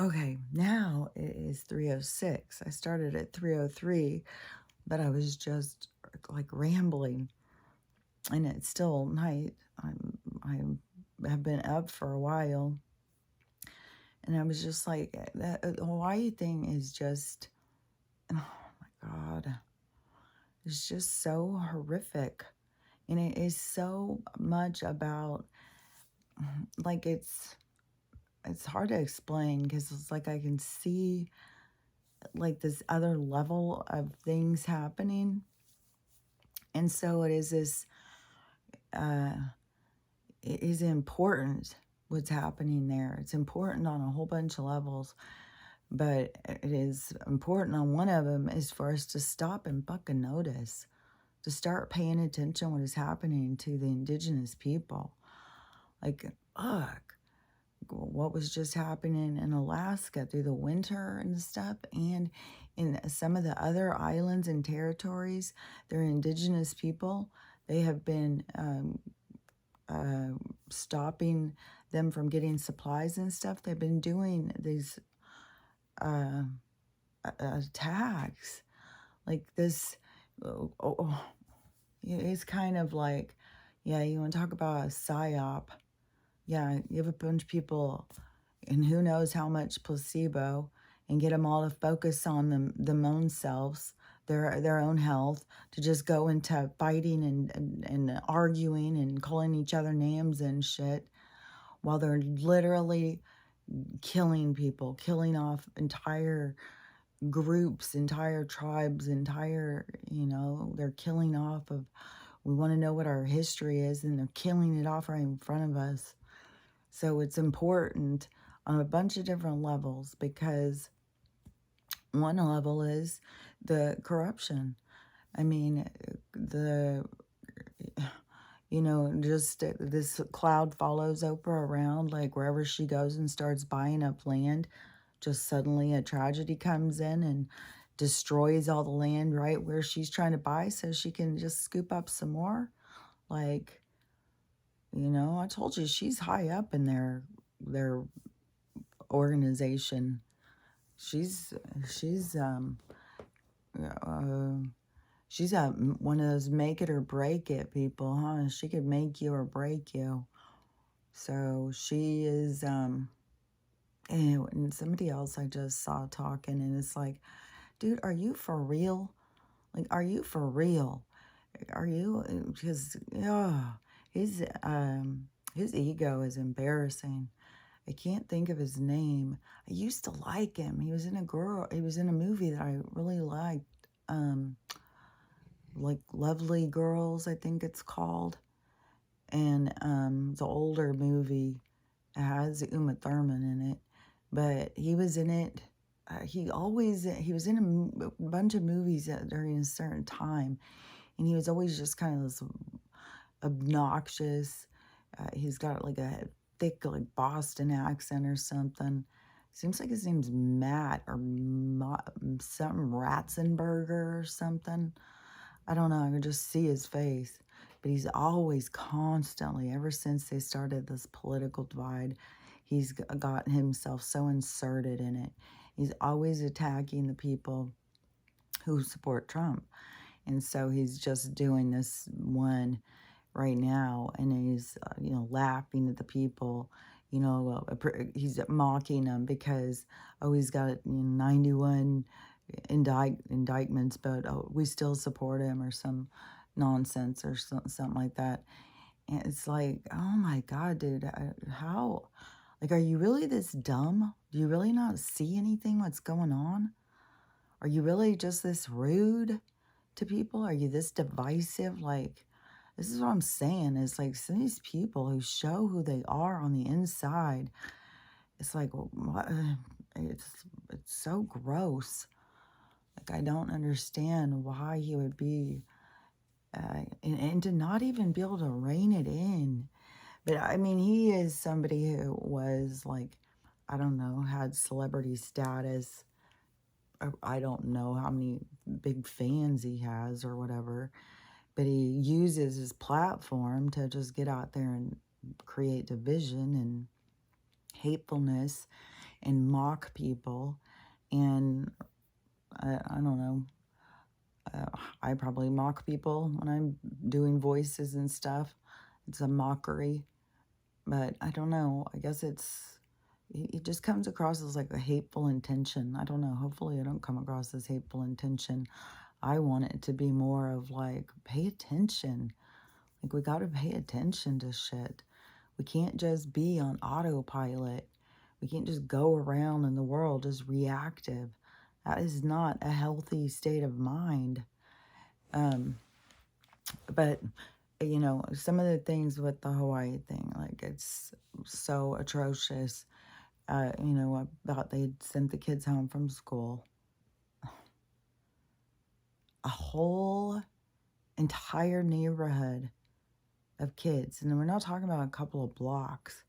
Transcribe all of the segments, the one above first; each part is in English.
Okay, now it is 3:06. I started at 3:03, but I was just like rambling, and it's still night. I have been up for a while, and I was just like, that Hawaii thing is just, oh my God, it's just so horrific. And it is so much about, like, it's hard to explain because it's like I can see like this other level of things happening. And so it is this, uh, it is important what's happening there. It's important on a whole bunch of levels, but it is important on one of them is for us to stop and fucking notice, to start paying attention what is happening to the indigenous people. Like, fuck, what was just happening in Alaska through the winter and stuff, and in some of the other islands and territories, they're indigenous people. They have been uh, stopping them from getting supplies and stuff. They've been doing these uh, attacks like this. It's kind of like, yeah, you want to talk about a psyop. Yeah, you have a bunch of people and who knows how much placebo and get them all to focus on them own selves, their own health, to just go into fighting and arguing and calling each other names and shit while they're literally killing people, killing off entire groups, entire tribes, they're killing off of, we want to know what our history is, and they're killing it off right in front of us. So it's important on a bunch of different levels because one level is the corruption. I mean, just this cloud follows Oprah around, like wherever she goes and starts buying up land, just suddenly a tragedy comes in and destroys all the land right where she's trying to buy so she can just scoop up some more. Like, I told you she's high up in their organization. She's uh, she's one of those make it or break it people, huh? She could make you or break you. So she is and somebody else I just saw talking, and it's like, dude, are you for real? Like, are you for real? Are you? Because yeah, his ego is embarrassing. I can't think of his name. I used to like him. He was in a movie that I really liked. Um, like Lovely Girls, I think it's called. And it's an older movie. It has Uma Thurman in it. But he was in it. He was in a bunch of movies during a certain time. And he was always just kind of this obnoxious. He's got like a thick like Boston accent or something. Seems like his name's Matt or something Ratzenberger or something. I don't know. I can just see his face. But he's always constantly, ever since they started this political divide, he's gotten himself so inserted in it. He's always attacking the people who support Trump. And so he's just doing this one right now, and he's laughing at the people. He's mocking them because he's got 91 indictments, but we still support him or some nonsense or something like that. And it's like, oh my God, dude, how? Like, are you really this dumb? Do you really not see anything what's going on? Are you really just this rude to people? Are you this divisive? Like, this is what I'm saying, is like some of these people who show who they are on the inside, it's like, what? It's so gross. Like, I don't understand why he would be, and to not even be able to rein it in. But I mean, he is somebody who was like, I don't know, had celebrity status. I don't know how many big fans he has or whatever, but he uses his platform to just get out there and create division and hatefulness. and mock people. And I don't know, I probably mock people when I'm doing voices and stuff. It's a mockery, but I don't know. I guess it just comes across as like a hateful intention. I don't know. Hopefully, I don't come across as hateful intention. I want it to be more of like, pay attention. Like, we got to pay attention to shit. We can't just be on autopilot. We can't just go around in the world just reactive. That is not a healthy state of mind. Um, but, some of the things with the Hawaii thing, like, it's so atrocious. About they'd sent the kids home from school. A whole entire neighborhood of kids, and we're not talking about a couple of blocks.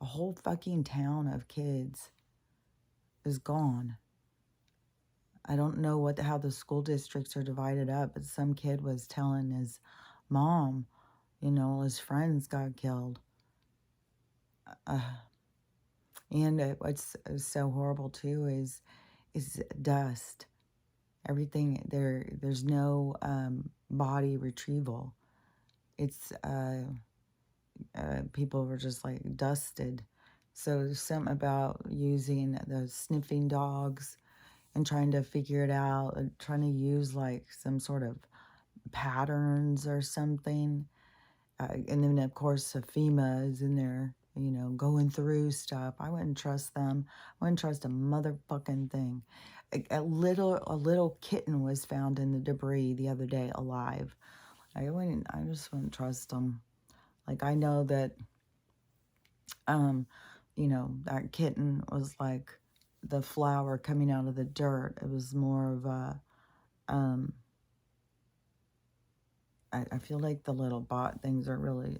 A whole fucking town of kids is gone. I don't know how the school districts are divided up, but some kid was telling his mom, his friends got killed. And what's so horrible too is dust. Everything there's no body retrieval. It's people were just like dusted. So there's something about using the sniffing dogs and trying to figure it out, and trying to use like some sort of patterns or something. And then, of course, FEMA is in there, going through stuff. I wouldn't trust them. I wouldn't trust a motherfucking thing. A little kitten was found in the debris the other day, alive. I just wouldn't trust them. Like, I know that, that kitten was like the flower coming out of the dirt. It was more of a, I feel like the little bot things are really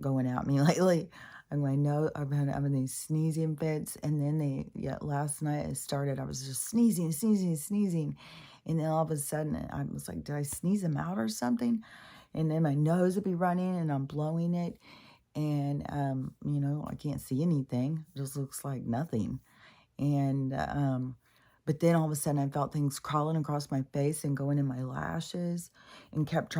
going at me lately. And I know I've been having these sneezing fits, and then last night it started. I was just sneezing, sneezing, sneezing, and then all of a sudden I was like, did I sneeze them out or something? And then my nose would be running, and I'm blowing it, and I can't see anything. It just looks like nothing. And but then all of a sudden I felt things crawling across my face and going in my lashes, and it kept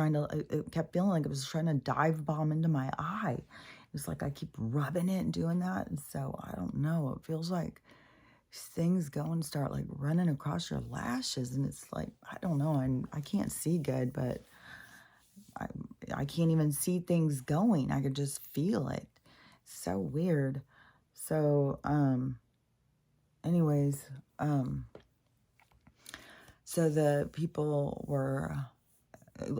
feeling like it was trying to dive bomb into my eye. It's like I keep rubbing it and doing that. And so I don't know. It feels like things go and start like running across your lashes. And it's like, I don't know. I can't see good, but I can't even see things going. I could just feel it. So weird. So, anyways, so the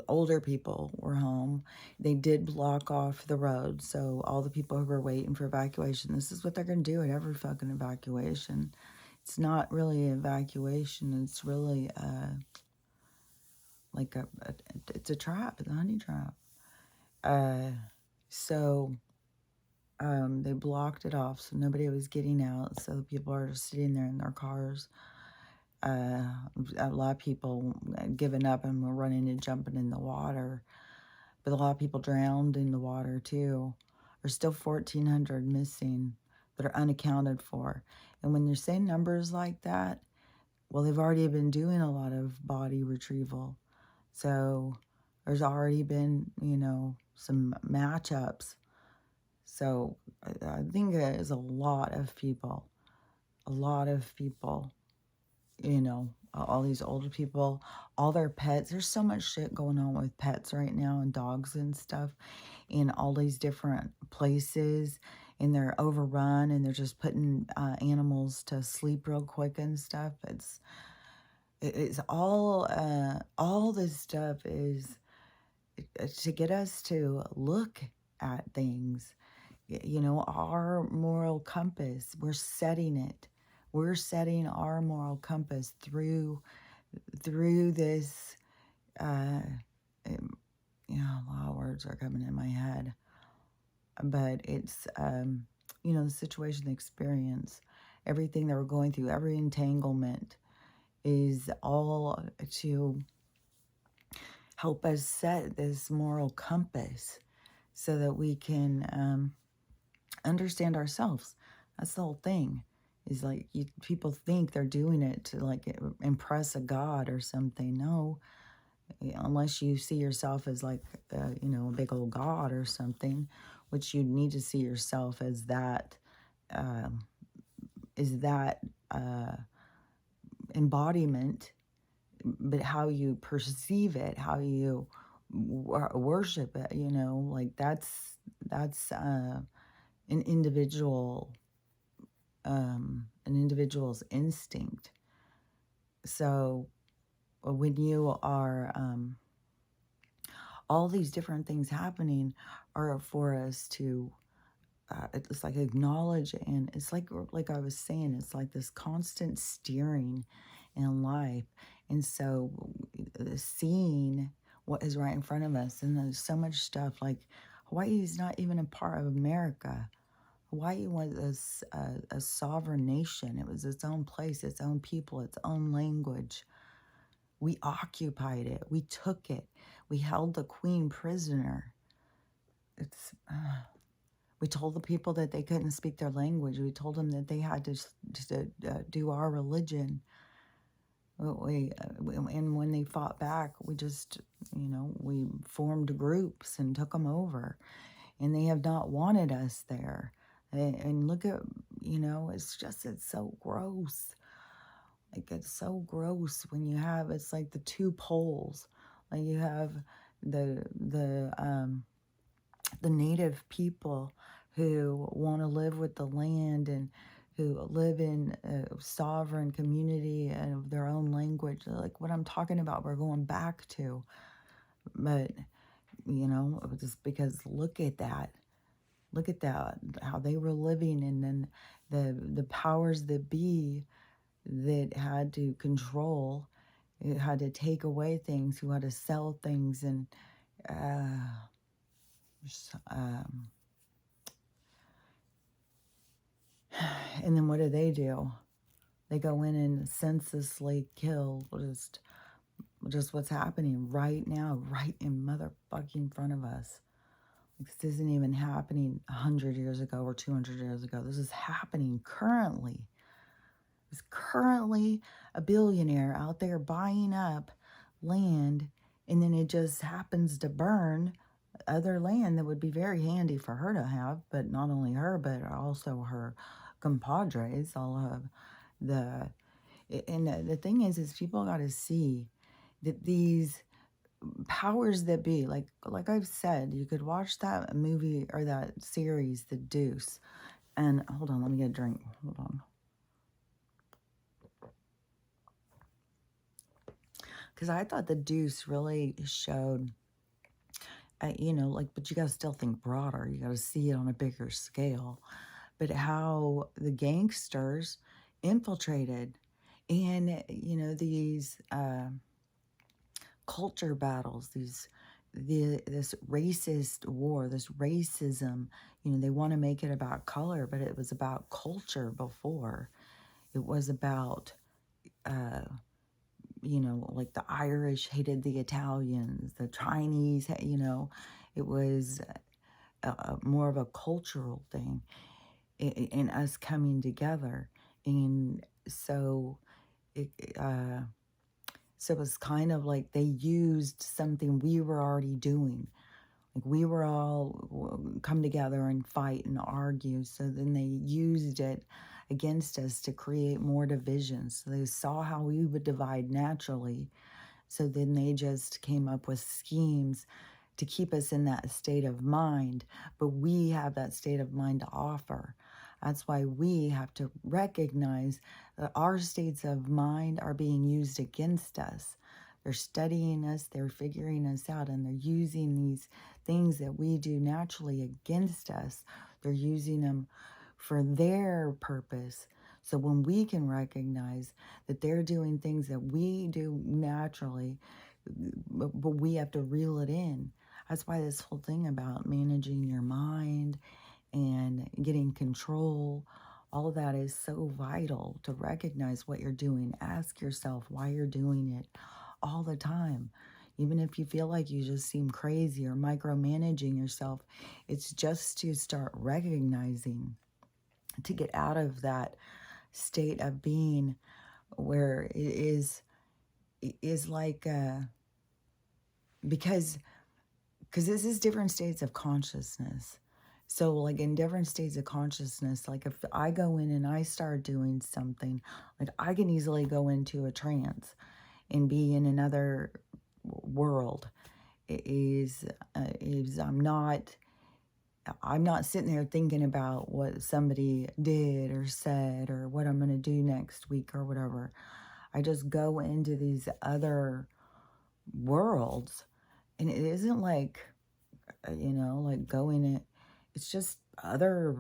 older people were home. They did block off the road. So all the people who were waiting for evacuation, this is what they're going to do at every fucking evacuation. It's not really an evacuation. It's really like it's a trap. It's a honey trap. So they blocked it off. So nobody was getting out. So the people are just sitting there in their cars. A lot of people given up and were running and jumping in the water, but a lot of people drowned in the water too. There's still 1,400 missing that are unaccounted for. And when you're saying numbers like that, well, they've already been doing a lot of body retrieval. So there's already been, some matchups. So I think it is a lot of people, all these older people, all their pets. There's so much shit going on with pets right now, and dogs and stuff in all these different places, and they're overrun, and they're just putting animals to sleep real quick and stuff. It's all this stuff is to get us to look at things. Our moral compass, we're setting it. We're setting our moral compass through this. A lot of words are coming in my head, but it's the situation, the experience, everything that we're going through, every entanglement is all to help us set this moral compass so that we can understand ourselves. That's the whole thing. Is like people think they're doing it to like impress a god or something. No, unless you see yourself as like a big old god or something, which you need to see yourself as that um, is that uh, embodiment, but how you perceive it, how you worship it, like that's an individual, an individual's instinct. So when you are all these different things happening are for us to it's like acknowledge, and it's like I was saying, it's like this constant steering in life. And so seeing what is right in front of us, and there's so much stuff like Hawaii is not even a part of America. Hawaii was a sovereign nation. It was its own place, its own people, its own language. We occupied it, we took it, we held the queen prisoner. It's we told the people that they couldn't speak their language. We told them that they had to do our religion. And when they fought back, we just, we formed groups and took them over. And they have not wanted us there. And look at, it's so gross. Like, it's so gross when you have, it's like the two poles. Like, you have the native people who want to live with the land and who live in a sovereign community and of their own language. Like what I'm talking about, we're going back to. But, just because look at that. Look at that, how they were living, and then the powers that be that had to control, it had to take away things, who had to sell things, and and then what do? They go in and senselessly kill just what's happening right now, right in motherfucking front of us. This isn't even happening 100 years ago or 200 years ago. This is happening currently. There's currently a billionaire out there buying up land, and then it just happens to burn other land that would be very handy for her to have, but not only her, but also her compadres, all of the... And the thing is people got to see that these powers that be, like I've said, you could watch that movie or that series, The Deuce. And hold on, let me get a drink. Hold on. Because I thought The Deuce really showed, but you got to still think broader. You got to see it on a bigger scale. But how the gangsters infiltrated, and, these culture battles, this racist war, this racism. They want to make it about color, but it was about culture before. It was about, like the Irish hated the Italians, the Chinese, it was more of a cultural thing in us coming together. And so so it was kind of like they used something we were already doing. Like we were all come together and fight and argue. So then they used it against us to create more divisions. So they saw how we would divide naturally. So then they just came up with schemes to keep us in that state of mind. But we have that state of mind to offer. That's why we have to recognize that our states of mind are being used against us. They're studying us, they're figuring us out, and they're using these things that we do naturally against us. They're using them for their purpose. So when we can recognize that they're doing things that we do naturally, but we have to reel it in. That's why this whole thing about managing your mind and getting control, all of that is so vital to recognize what you're doing. Ask yourself why you're doing it all the time. Even if you feel like you just seem crazy or micromanaging yourself, it's just to start recognizing, to get out of that state of being where it is like because this is different states of consciousness. So like in different states of consciousness, like if I go in and I start doing something, like I can easily go into a trance and be in another world. Is I'm not sitting there thinking about what somebody did or said or what I'm going to do next week or whatever. I just go into these other worlds, and it isn't like, like going it. It's just other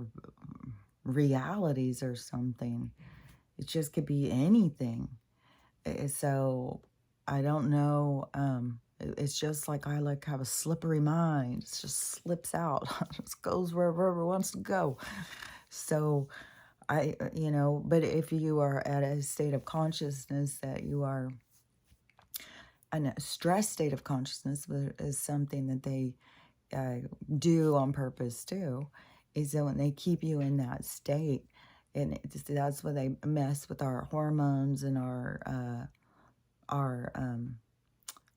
realities or something. It just could be anything. So I don't know. It's just like I like have a slippery mind. It just slips out. It just goes wherever it wants to go. So but if you are at a state of consciousness that you are in a stress state of consciousness, is something that they do on purpose too, is that when they keep you in that state, and that's where they mess with our hormones and our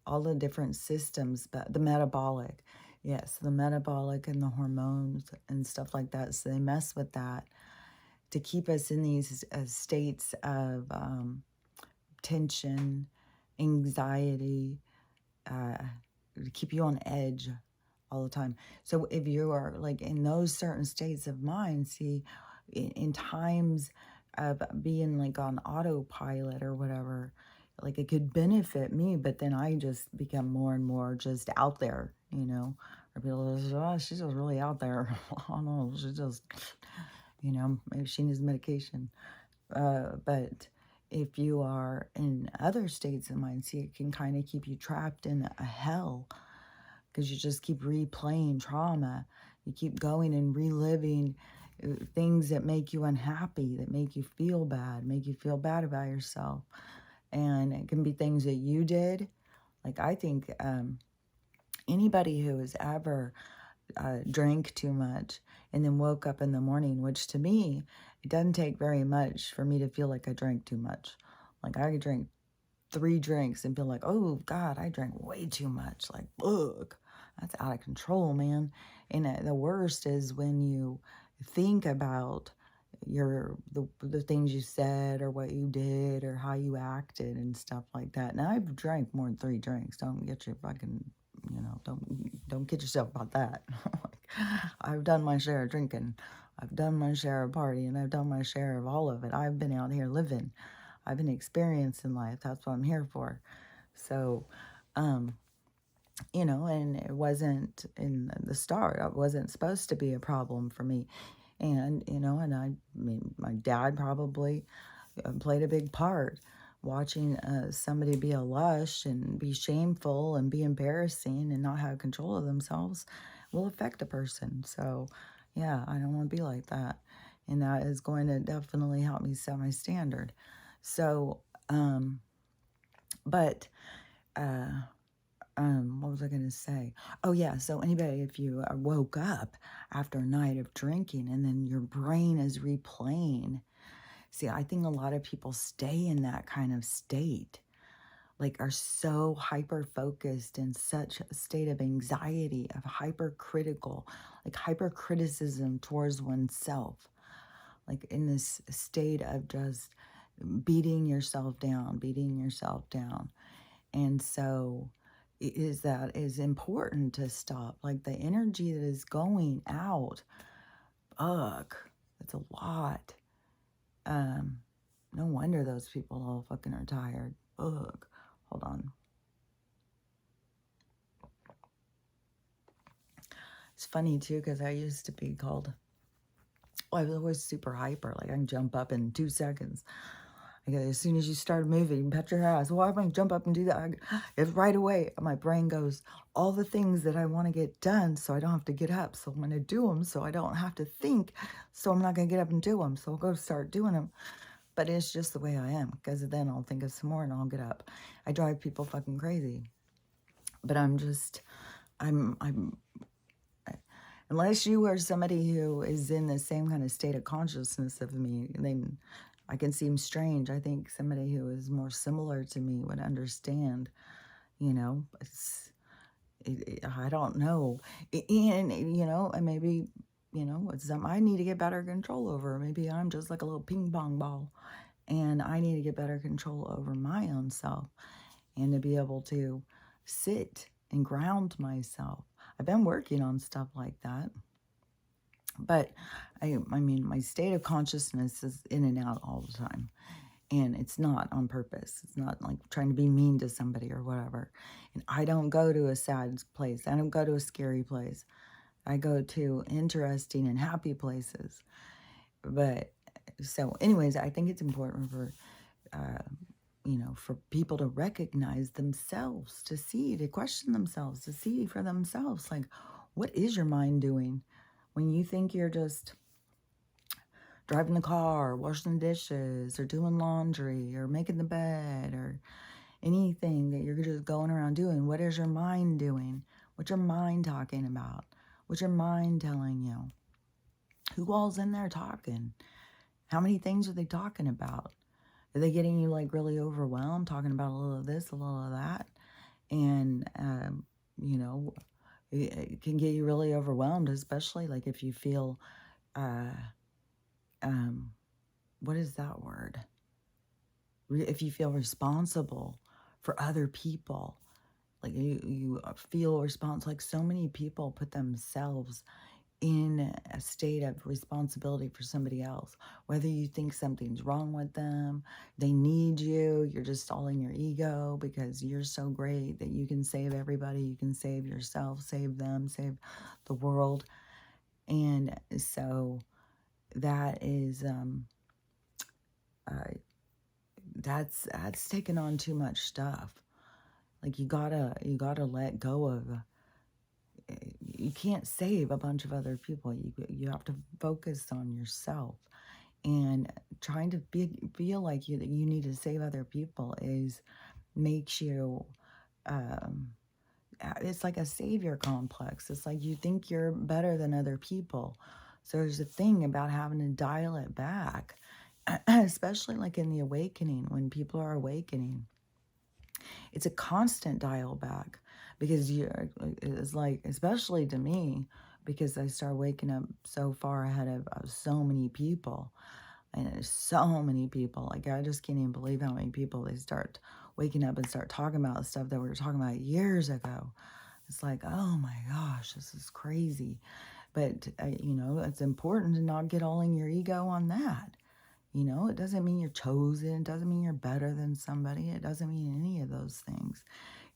all the different systems, but the metabolic, yes, the metabolic and the hormones and stuff like that. So they mess with that to keep us in these states of tension, anxiety, to keep you on edge all the time. So if you are like in those certain states of mind, see, in times of being like on autopilot or whatever, like it could benefit me, but then I just become more and more just out there, or people just, oh, she's just really out there. Oh no, she just, maybe she needs medication. But if you are in other states of mind, see, it can kind of keep you trapped in a hell, because you just keep replaying trauma. You keep going and reliving things that make you unhappy, that make you feel bad about yourself. And it can be things that you did. Like I think anybody who has ever drank too much and then woke up in the morning, which to me, it doesn't take very much for me to feel like I drank too much. Like I could drink 3 drinks and feel like, oh God, I drank way too much. Like, ugh, that's out of control, man. And the worst is when you think about the things you said or what you did or how you acted and stuff like that. Now I've drank more than 3 drinks. Don't get your fucking, don't kid yourself about that. Like, I've done my share of drinking. I've done my share of partying. I've done my share of all of it. I've been out here living. I've been experiencing life. That's what I'm here for. So, and it wasn't in the start. It wasn't supposed to be a problem for me. And, and I mean, my dad probably played a big part. Watching somebody be a lush and be shameful and be embarrassing and not have control of themselves will affect a person. So, yeah, I don't want to be like that. And that is going to definitely help me set my standard. So, but what was I going to say? Oh yeah, so anybody, if you woke up after a night of drinking and then your brain is replaying, see, I think a lot of people stay in that kind of state, like are so hyper focused in such a state of anxiety, of hypercritical, like hypercriticism towards oneself, like in this state of just beating yourself down, beating yourself down. And so that is important to stop. Like the energy that is going out, ugh, it's a lot. No wonder those people all fucking are tired. Ugh. Hold on. It's funny too, because I used to be called, I was always super hyper. Like I can jump up in 2 seconds. Like as soon as you start moving, pet your ass. Well, I'm going to jump up and do that. It's right away. My brain goes, all the things that I want to get done so I don't have to get up. So I'm going to do them so I don't have to think. So I'm not going to get up and do them. So I'll go start doing them. But it's just the way I am, because then I'll think of some more and I'll get up. I drive people fucking crazy. But I'm unless you are somebody who is in the same kind of state of consciousness of me, then I can seem strange. I think somebody who is more similar to me would understand, you know. I don't know. And, and maybe, it's something I need to get better control over. Maybe I'm just like a little ping pong ball and I need to get better control over my own self and to be able to sit and ground myself. I've been working on stuff like that. But I mean, my state of consciousness is in and out all the time. And it's not on purpose. It's not like trying to be mean to somebody or whatever. And I don't go to a sad place. I don't go to a scary place. I go to interesting and happy places. But so anyways, I think it's important for, for people to recognize themselves, to see, to question themselves, to see for themselves, like, what is your mind doing when you think you're just driving the car, washing the dishes, or doing laundry, or making the bed, or anything that you're just going around doing? What is your mind doing? What's your mind talking about? What's your mind telling you? Who all's in there talking? How many things are they talking about? Are they getting you like really overwhelmed, talking about a little of this, a little of that? And, it can get you really overwhelmed, especially like if you feel, what is that word? If you feel responsible for other people, like you feel responsible, like so many people put themselves in a state of responsibility for somebody else, whether you think something's wrong with them, they need you, you're just all in your ego because you're so great that you can save everybody, you can save yourself, save them, save the world. And so that is that's taken on too much stuff. Like you gotta let go of, you can't save a bunch of other people. You have to focus on yourself. And trying to feel like that you need to save other people makes you, it's like a savior complex. It's like you think you're better than other people. So there's a thing about having to dial it back, especially like in the awakening, when people are awakening. It's a constant dial back because it's like, especially to me, because I start waking up so far ahead of so many people. And there's so many people. Like, I just can't even believe how many people they start waking up and start talking about stuff that we were talking about years ago. It's like, oh my gosh, this is crazy. But, it's important to not get all in your ego on that. It doesn't mean you're chosen. It doesn't mean you're better than somebody. It doesn't mean any of those things.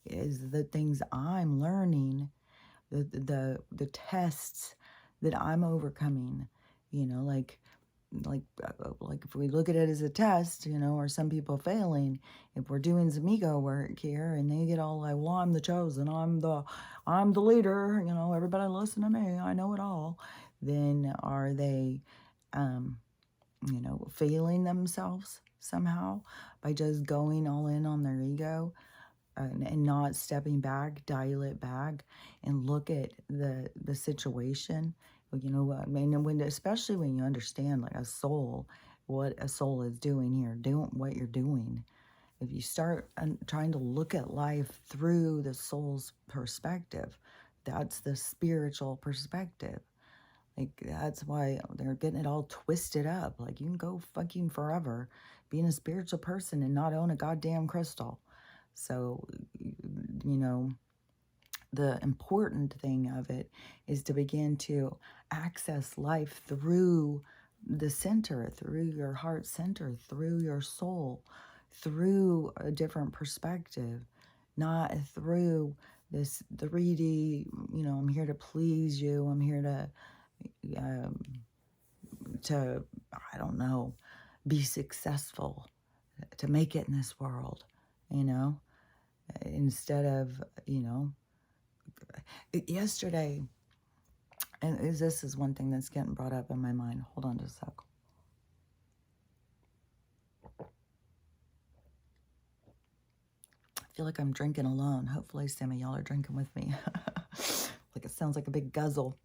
It is the things I'm learning, the tests that I'm overcoming, like if we look at it as a test, or some people failing, if we're doing some ego work here and they get all like, well, I'm the chosen, I'm the leader, everybody listen to me, I know it all, then are they, failing themselves somehow by just going all in on their ego, and not stepping back, dial it back, and look at the situation. I mean, especially when you understand like a soul, what a soul is doing here, doing what you're doing. If you start trying to look at life through the soul's perspective, that's the spiritual perspective. Like, that's why they're getting it all twisted up. Like, you can go fucking forever being a spiritual person and not own a goddamn crystal. So, you know, the important thing of it is to begin to access life through the center, through your heart center, through your soul, through a different perspective, not through this 3D, I'm here to please you, I'm here um, to, I don't know, be successful, to make it in this world, instead of, yesterday, and this is one thing that's getting brought up in my mind. Hold on just a sec. I feel like I'm drinking alone. Hopefully some of y'all are drinking with me. Like, it sounds like a big guzzle.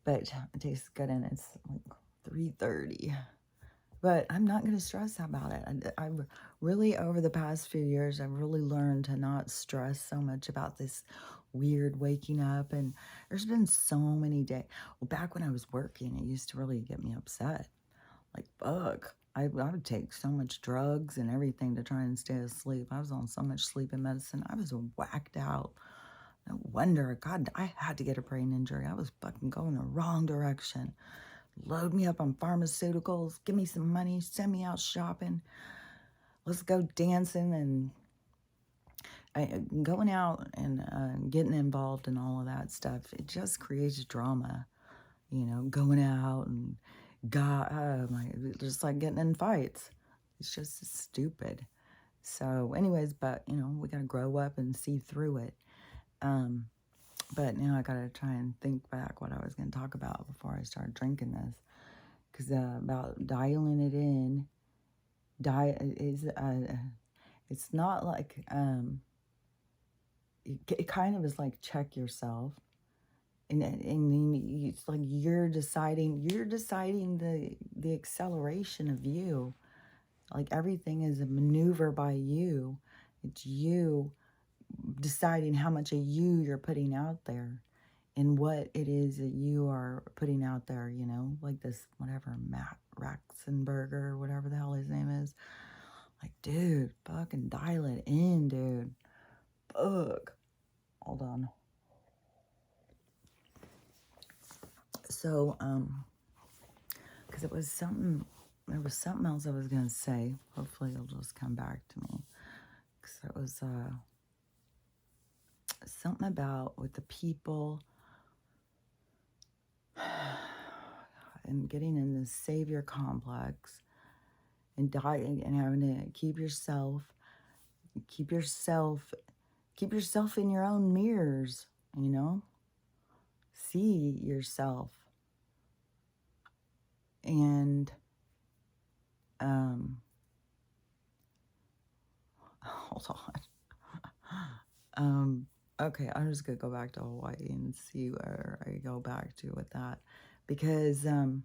But it tastes good, and it's like 3:30. But I'm not going to stress about it. I really, over the past few years, I've really learned to not stress so much about this weird waking up. And there's been so many days. Well, back when I was working, it used to really get me upset. Like, fuck. I would take so much drugs and everything to try and stay asleep. I was on so much sleeping medicine. I was whacked out. No wonder. God, I had to get a brain injury. I was fucking going the wrong direction. Load me up on pharmaceuticals, give me some money, send me out shopping. Let's go dancing and going out and getting involved in all of that stuff. It just creates drama, going out and just like getting in fights. It's just stupid. So, anyways, but we gotta grow up and see through it. But now I gotta try and think back what I was gonna talk about before I start drinking this. Because about dialing it in, it's not like it kind of is like check yourself, and then it's like you're deciding the acceleration of you, like everything is a maneuver by you. It's you deciding how much of you you're putting out there and what it is that you are putting out there, like this, whatever, Matt Raxenberger or whatever the hell his name is. Like, dude, fucking dial it in, dude. Fuck. Hold on. So, because there was something else I was going to say. Hopefully it'll just come back to me. Because it was, something about with the people and getting in this savior complex and dying and having to keep yourself in your own mirrors, see yourself. And hold on. Okay, I'm just gonna go back to Hawaii and see where I go back to with that, because the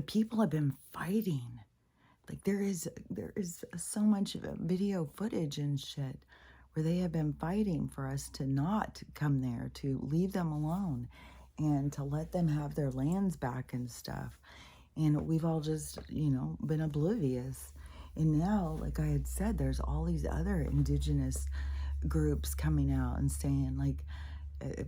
people have been fighting. Like there is so much video footage and shit where they have been fighting for us to not come there, to leave them alone, and to let them have their lands back and stuff. And we've all just, been oblivious. And now, like I had said, there's all these other indigenous groups coming out and saying, like,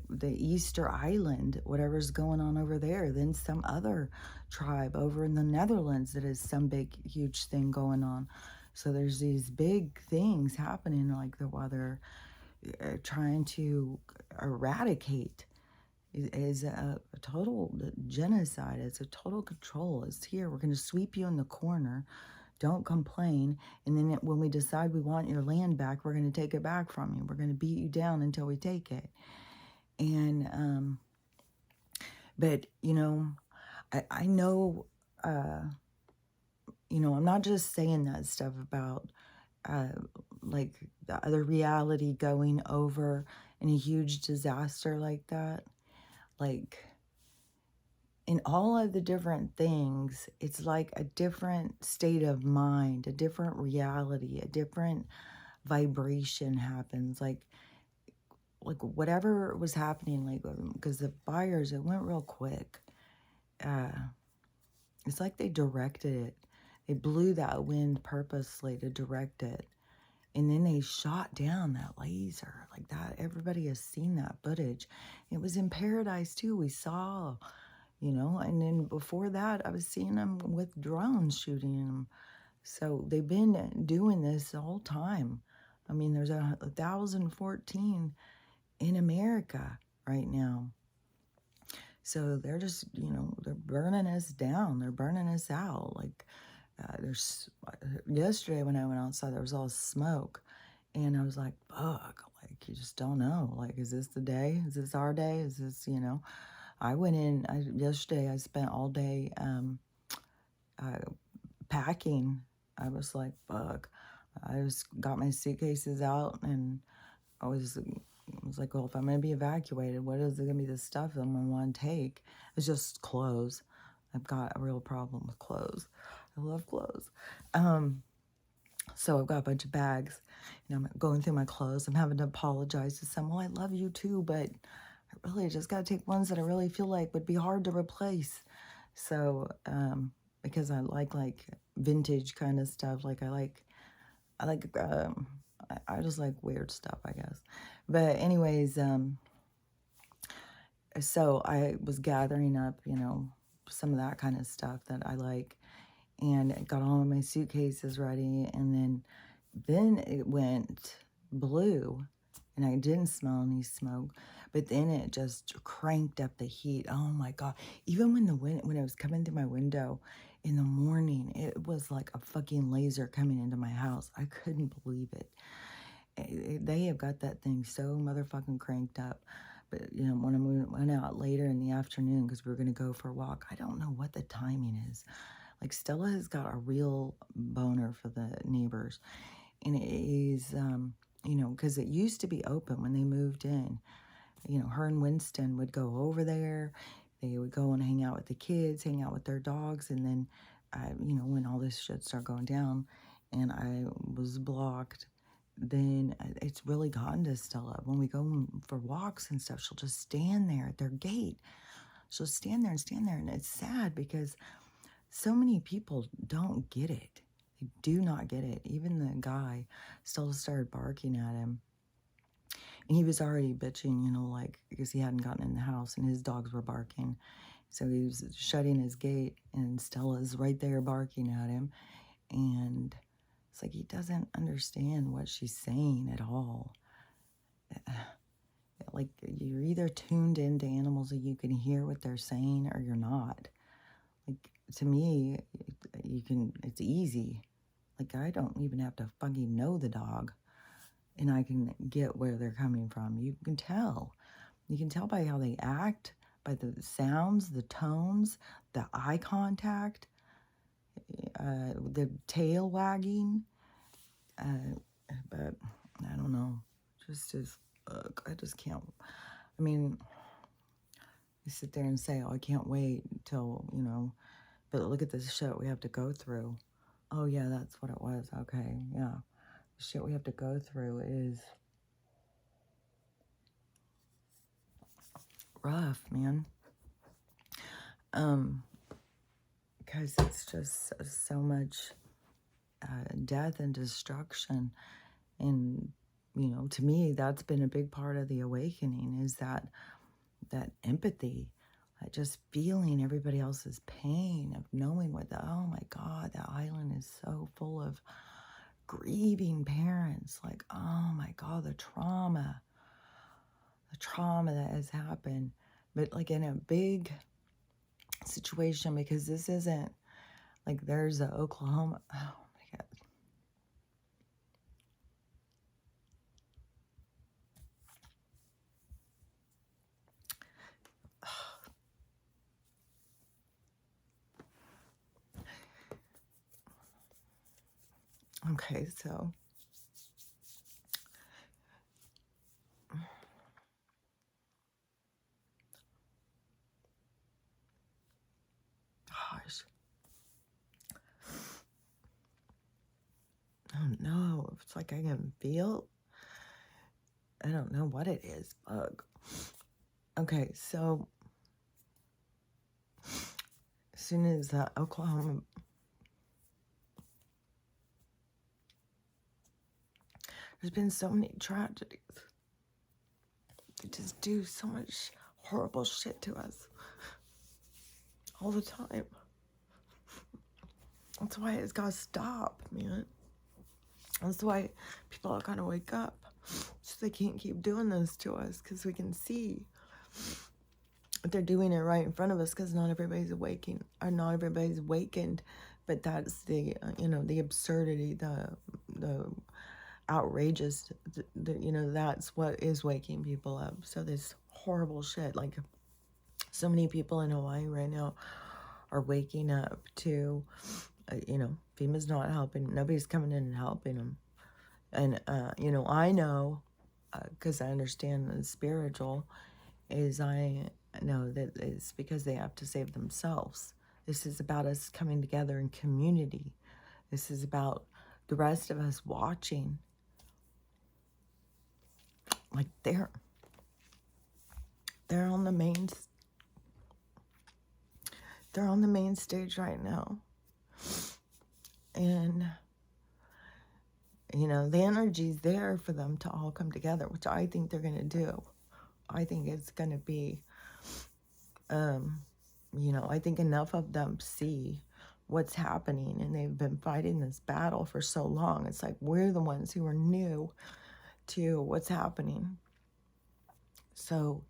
the Easter Island, whatever's going on over there, then some other tribe over in the Netherlands that has some big, huge thing going on. So there's these big things happening, like while they're trying to eradicate is a total genocide. It's a total control. It's here. We're going to sweep you in the corner. Don't complain. And then when we decide we want your land back, we're going to take it back from you. We're going to beat you down until we take it. And, but, I know, I'm not just saying that stuff about, like the other reality going over in a huge disaster like that. Like, in all of the different things, it's like a different state of mind, a different reality, a different vibration happens. Like whatever was happening, like, because the fires, it went real quick. It's like they directed it. They blew that wind purposely to direct it. And then they shot down that laser like that. Everybody has seen that footage. It was in Paradise too. We saw, and then before that, I was seeing them with drones shooting them. So they've been doing this the whole time. I mean, there's 1,014 in America right now. So they're just, they're burning us down. They're burning us out. Like, yesterday when I went outside, there was all smoke. And I was like, fuck, like, you just don't know. Like, is this the day? Is this our day? Is this, I went in, yesterday I spent all day packing. I was like, fuck. I just got my suitcases out and I was like, well, if I'm going to be evacuated, what is it going to be the stuff that I'm going to want to take? It's just clothes. I've got a real problem with clothes. I love clothes. So I've got a bunch of bags, and I'm going through my clothes. I'm having to apologize to some. Well, I love you too, but I really just got to take ones that I really feel like would be hard to replace. So, because I like vintage kind of stuff. Like I like, I just like weird stuff, I guess. But anyways, so I was gathering up, some of that kind of stuff that I like, and got all of my suitcases ready, and then it went blue, and I didn't smell any smoke, but then it just cranked up the heat. Oh my God. Even when it was coming through my window in the morning, it was like a fucking laser coming into my house. I couldn't believe it. They have got that thing so motherfucking cranked up. But, when I went out later in the afternoon, because we were going to go for a walk, I don't know what the timing is. Like, Stella has got a real boner for the neighbors. And it is, because it used to be open when they moved in. Her and Winston would go over there. They would go and hang out with the kids, hang out with their dogs. And then, when all this shit started going down and I was blocked, then it's really gotten to Stella. When we go for walks and stuff, she'll just stand there at their gate. She'll stand there and stand there. And it's sad because so many people don't get it. They do not get it. Even the guy still started barking at him. And he was already bitching, like, because he hadn't gotten in the house and his dogs were barking. So he was shutting his gate and Stella's right there barking at him. And it's like he doesn't understand what she's saying at all. Like, you're either tuned into animals that you can hear what they're saying or you're not. Like, to me, it's easy. Like, I don't even have to fucking know the dog, and I can get where they're coming from. You can tell. You can tell by how they act, by the sounds, the tones, the eye contact, the tail wagging. But I don't know. Just as, I just can't. I mean, you sit there and say, oh, I can't wait until, but look at this shit we have to go through. Oh, yeah, that's what it was. Okay, yeah. The shit we have to go through is rough, man. Because it's just so much death and destruction. And, to me, that's been a big part of the awakening, is that empathy, just feeling everybody else's pain, of knowing oh my God, that island is so full of grieving parents. Like, oh my God, the trauma that has happened. But like in a big situation, because this isn't like there's a Oklahoma. Oh my God. Okay, so gosh, I don't know. It's like I can feel. I don't know what it is. Bug. Okay, so as soon as Oklahoma, there's been so many tragedies. They just do so much horrible shit to us all the time. That's why it's got to stop, man. That's why people all gotta wake up. So they can't keep doing this to us, because we can see they're doing it right in front of us, because not everybody's awakened, or not everybody's awakened. But that's the the absurdity, the outrageous, that's what is waking people up. So this horrible shit, like so many people in Hawaii right now are waking up to, FEMA's not helping. Nobody's coming in and helping them. And, I know, because I understand the spiritual, is I know that it's because they have to save themselves. This is about us coming together in community. This is about the rest of us watching. Like they're on the main stage right now. And you know, the energy's there for them to all come together, which I think they're going to do. I think it's going to be, you know, I think enough of them see what's happening, and they've been fighting this battle for so long. It's like we're the ones who are new to what's happening. So,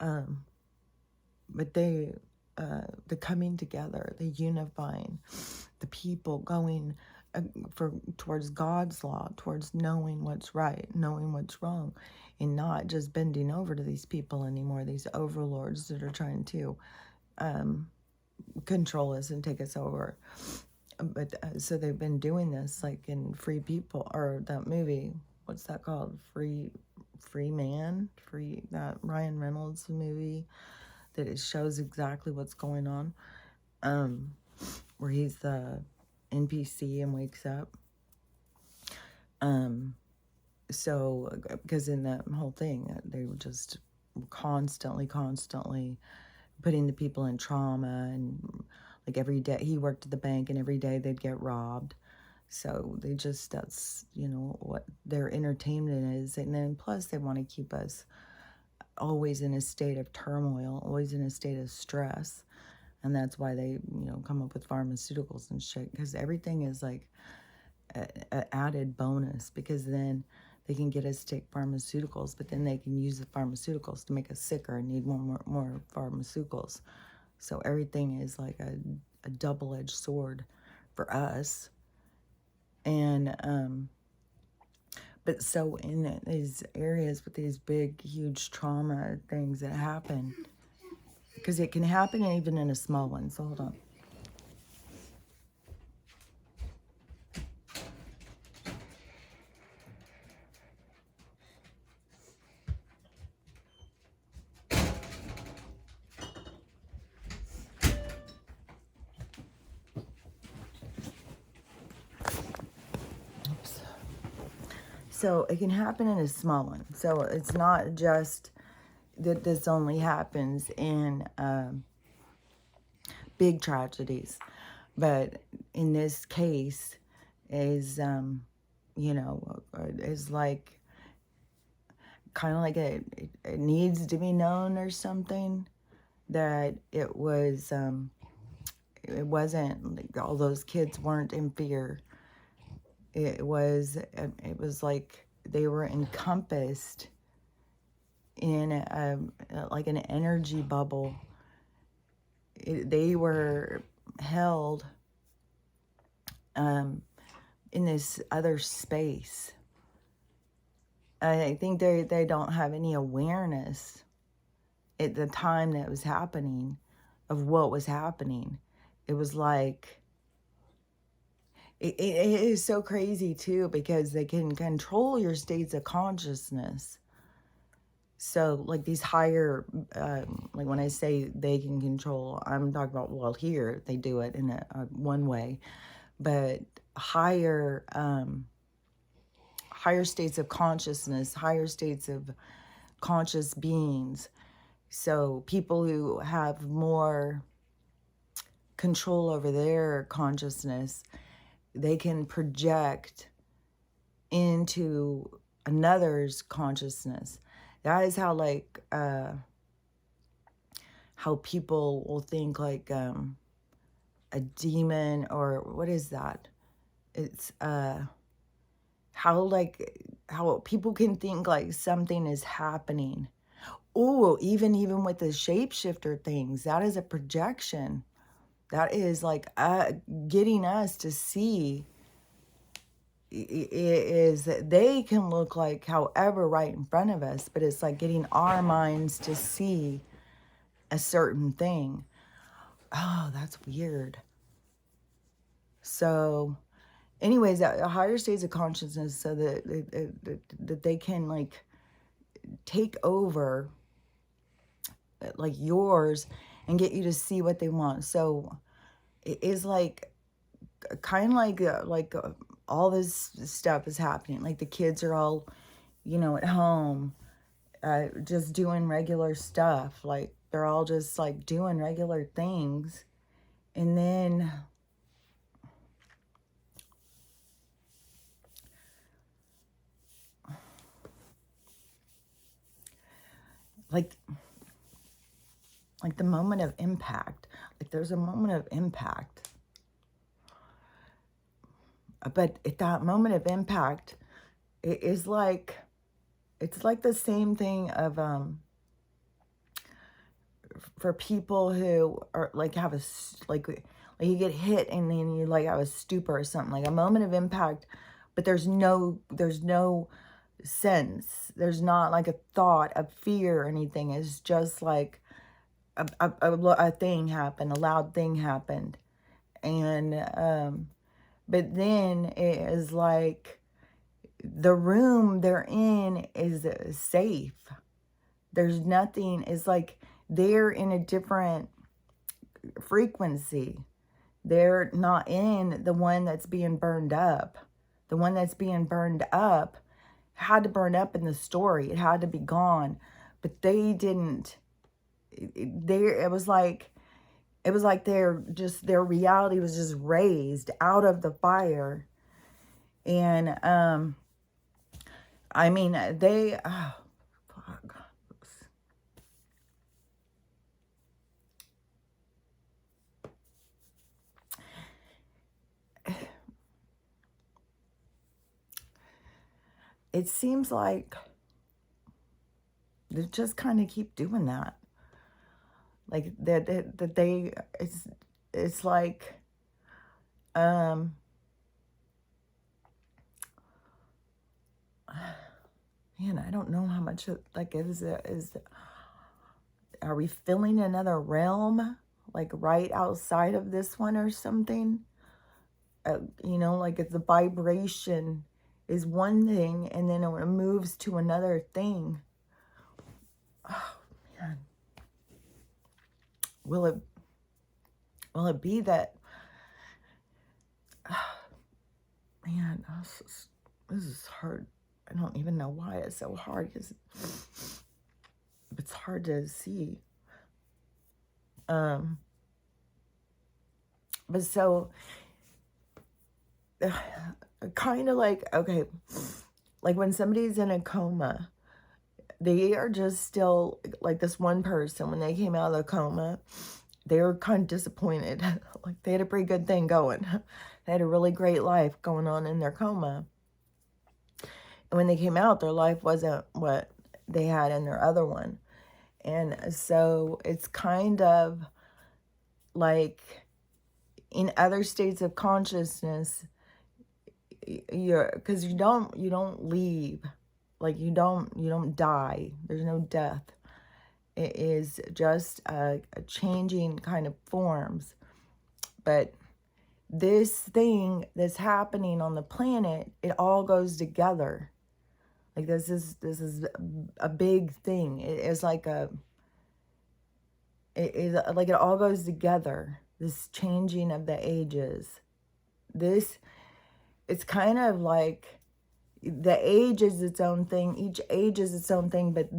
but the coming together, the unifying, the people going towards God's law, towards knowing what's right, knowing what's wrong, and not just bending over to these people anymore, these overlords that are trying to control us and take us over. But so they've been doing this, like in Free People, or that movie, what's that called? Free Man, that Ryan Reynolds movie, that it shows exactly what's going on, where he's the NPC and wakes up. So, because in that whole thing, they were just constantly putting the people in trauma, and like every day he worked at the bank, and every day they'd get robbed. So they just, that's, you know, what their entertainment is. And then plus they want to keep us always in a state of turmoil, always in a state of stress. And that's why they, you know, come up with pharmaceuticals and shit, because everything is like an added bonus, because then they can get us to take pharmaceuticals, but then they can use the pharmaceuticals to make us sicker and need more pharmaceuticals. So everything is like a double-edged sword for us. And but so in these areas with these big, huge trauma things that happen, because it can happen even in a small one. So hold on. Oops. So it can happen in a small one. So it's not just that this only happens in big tragedies, but in this case is, you know, is like kind of like it needs to be known or something, that it was, it wasn't like all those kids weren't in fear. It was like they were encompassed in like an energy bubble. They were held in this other space. I think they don't have any awareness at the time that was happening of what was happening. It was like, it is so crazy too, because they can control your states of consciousness. So like these higher, like when I say they can control, I'm talking about, well, here they do it in a one way, but higher, higher states of consciousness, higher states of conscious beings. So people who have more control over their consciousness, they can project into another's consciousness. That is how, like, how people will think like a demon, or what is that? It's how people can think like something is happening. Oh, even with the shapeshifter things, that is a projection. That is like getting us to see is that they can look like however right in front of us, but it's like getting our minds to see a certain thing. Oh, that's weird. So anyways, a higher states of consciousness, so that they can like take over like yours and get you to see what they want. So it is like, kind of like all this stuff is happening. Like the kids are all, at home, just doing regular stuff. Like they're all just like doing regular things. And then like the moment of impact, like there's a moment of impact. But at that moment of impact, it is like, it's like the same thing of, for people who are like have a, like you get hit and then you like have a stupor or something, like a moment of impact, but there's no sense. There's not like a thought of fear or anything. It's just like a thing happened, a loud thing happened. And, but then it is like the room they're in is safe. There's nothing, it's like they're in a different frequency. They're not in the one that's being burned up. The one that's being burned up had to burn up in the story. It had to be gone. But they didn't. It was like their reality was just raised out of the fire. And I mean, they, oh, fuck. It seems like they just kind of keep doing that. Like that they, it's like, man, I don't know how much, like, are we filling another realm, like right outside of this one or something? Like if the vibration is one thing and then it moves to another thing. Oh, man. Will it be that? Man, this is hard. I don't even know why it's so hard, because it's hard to see. But so, kind of like, okay, like when somebody's in a coma, they are just still, like this one person, when they came out of the coma, they were kind of disappointed. Like they had a pretty good thing going. They had a really great life going on in their coma. And when they came out, their life wasn't what they had in their other one. And so it's kind of like in other states of consciousness, because you don't leave, like you don't die. There's no death. It is just a changing kind of forms. But this thing that's happening on the planet, it all goes together. Like this is a big thing. It is like it all goes together. This changing of the ages. It's kind of like the age is its own thing. Each age is its own thing. But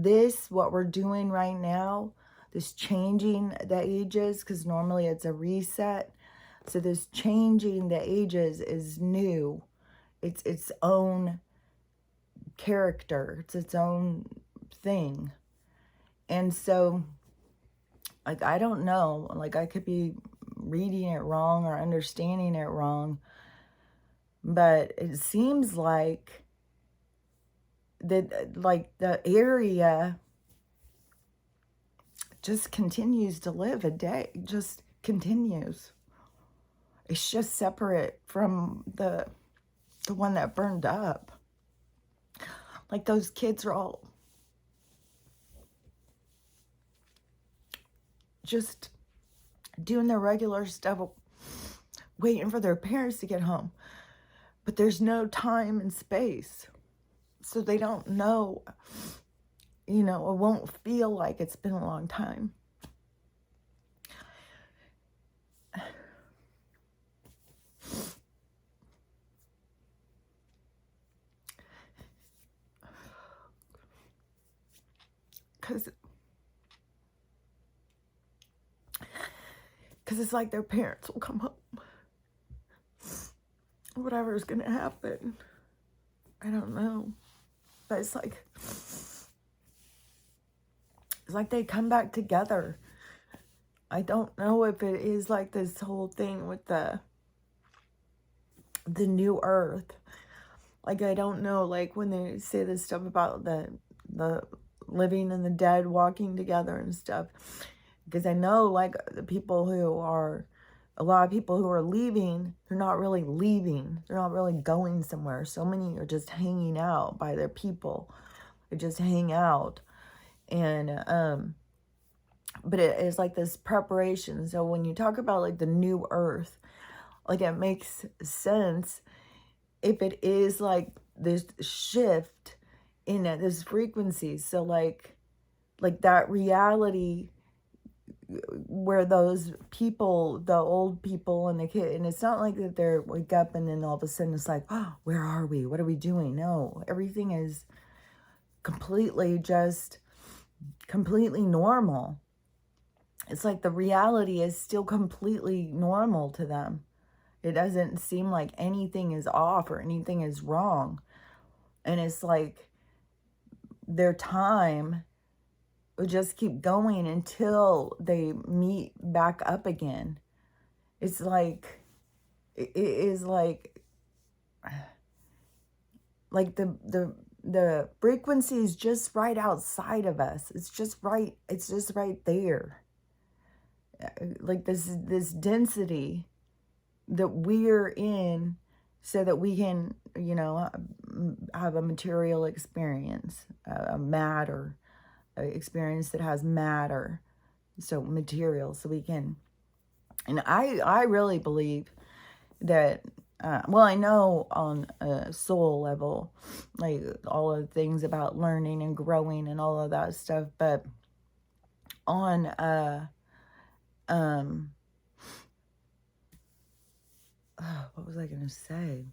what we're doing right now, this changing the ages, because normally it's a reset. So this changing the ages is new. It's its own character. It's its own thing. And so, like, I don't know. Like, I could be reading it wrong or understanding it wrong. But it seems like that, like, the area just continues to live a day. Just continues. It's just separate from the one that burned up. Like those kids are all just doing their regular stuff, waiting for their parents to get home. But there's no time and space. So they don't know, it won't feel like it's been a long time. Because it's like their parents will come home. Whatever is going to happen, I don't know. But it's like they come back together. I don't know if it is like this whole thing with the new earth. Like, I don't know, like when they say this stuff about the living and the dead walking together and stuff. Because I know, like, a lot of people who are leaving, they're not really leaving. They're not really going somewhere. So many are just hanging out by their people. They just hang out. And, but it is like this preparation. So when you talk about like the new earth, like it makes sense if it is like this shift in it, this frequency. So like that reality where those people, the old people and the kid, and it's not like that they're wake up and then all of a sudden it's like, oh, where are we? What are we doing? No, everything is completely normal. It's like the reality is still completely normal to them. It doesn't seem like anything is off or anything is wrong. And it's like their time would just keep going until they meet back up again. It's like, it is like the frequency is just right outside of us. It's just right there. Like this density that we're in, so that we can, have a material experience, a matter experience that has matter, so material, so we can. And I really believe that, well, I know on a soul level, like all of the things about learning and growing and all of that stuff, but on what was I gonna say?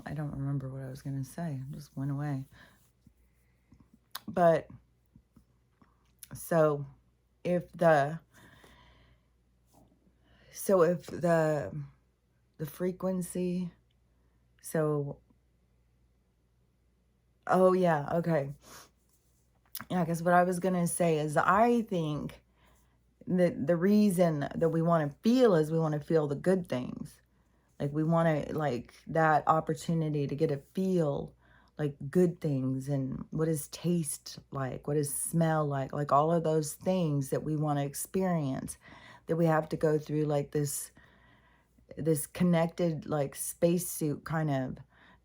I don't remember what I was gonna say. It just went away. But so if the frequency, so, oh yeah, okay. Yeah, because what I was gonna say is I think that the reason that we want to feel is we want to feel the good things. Like we want to, like, that opportunity to get to feel like good things, and what does taste like, what does smell like all of those things that we want to experience, that we have to go through like this connected like spacesuit kind of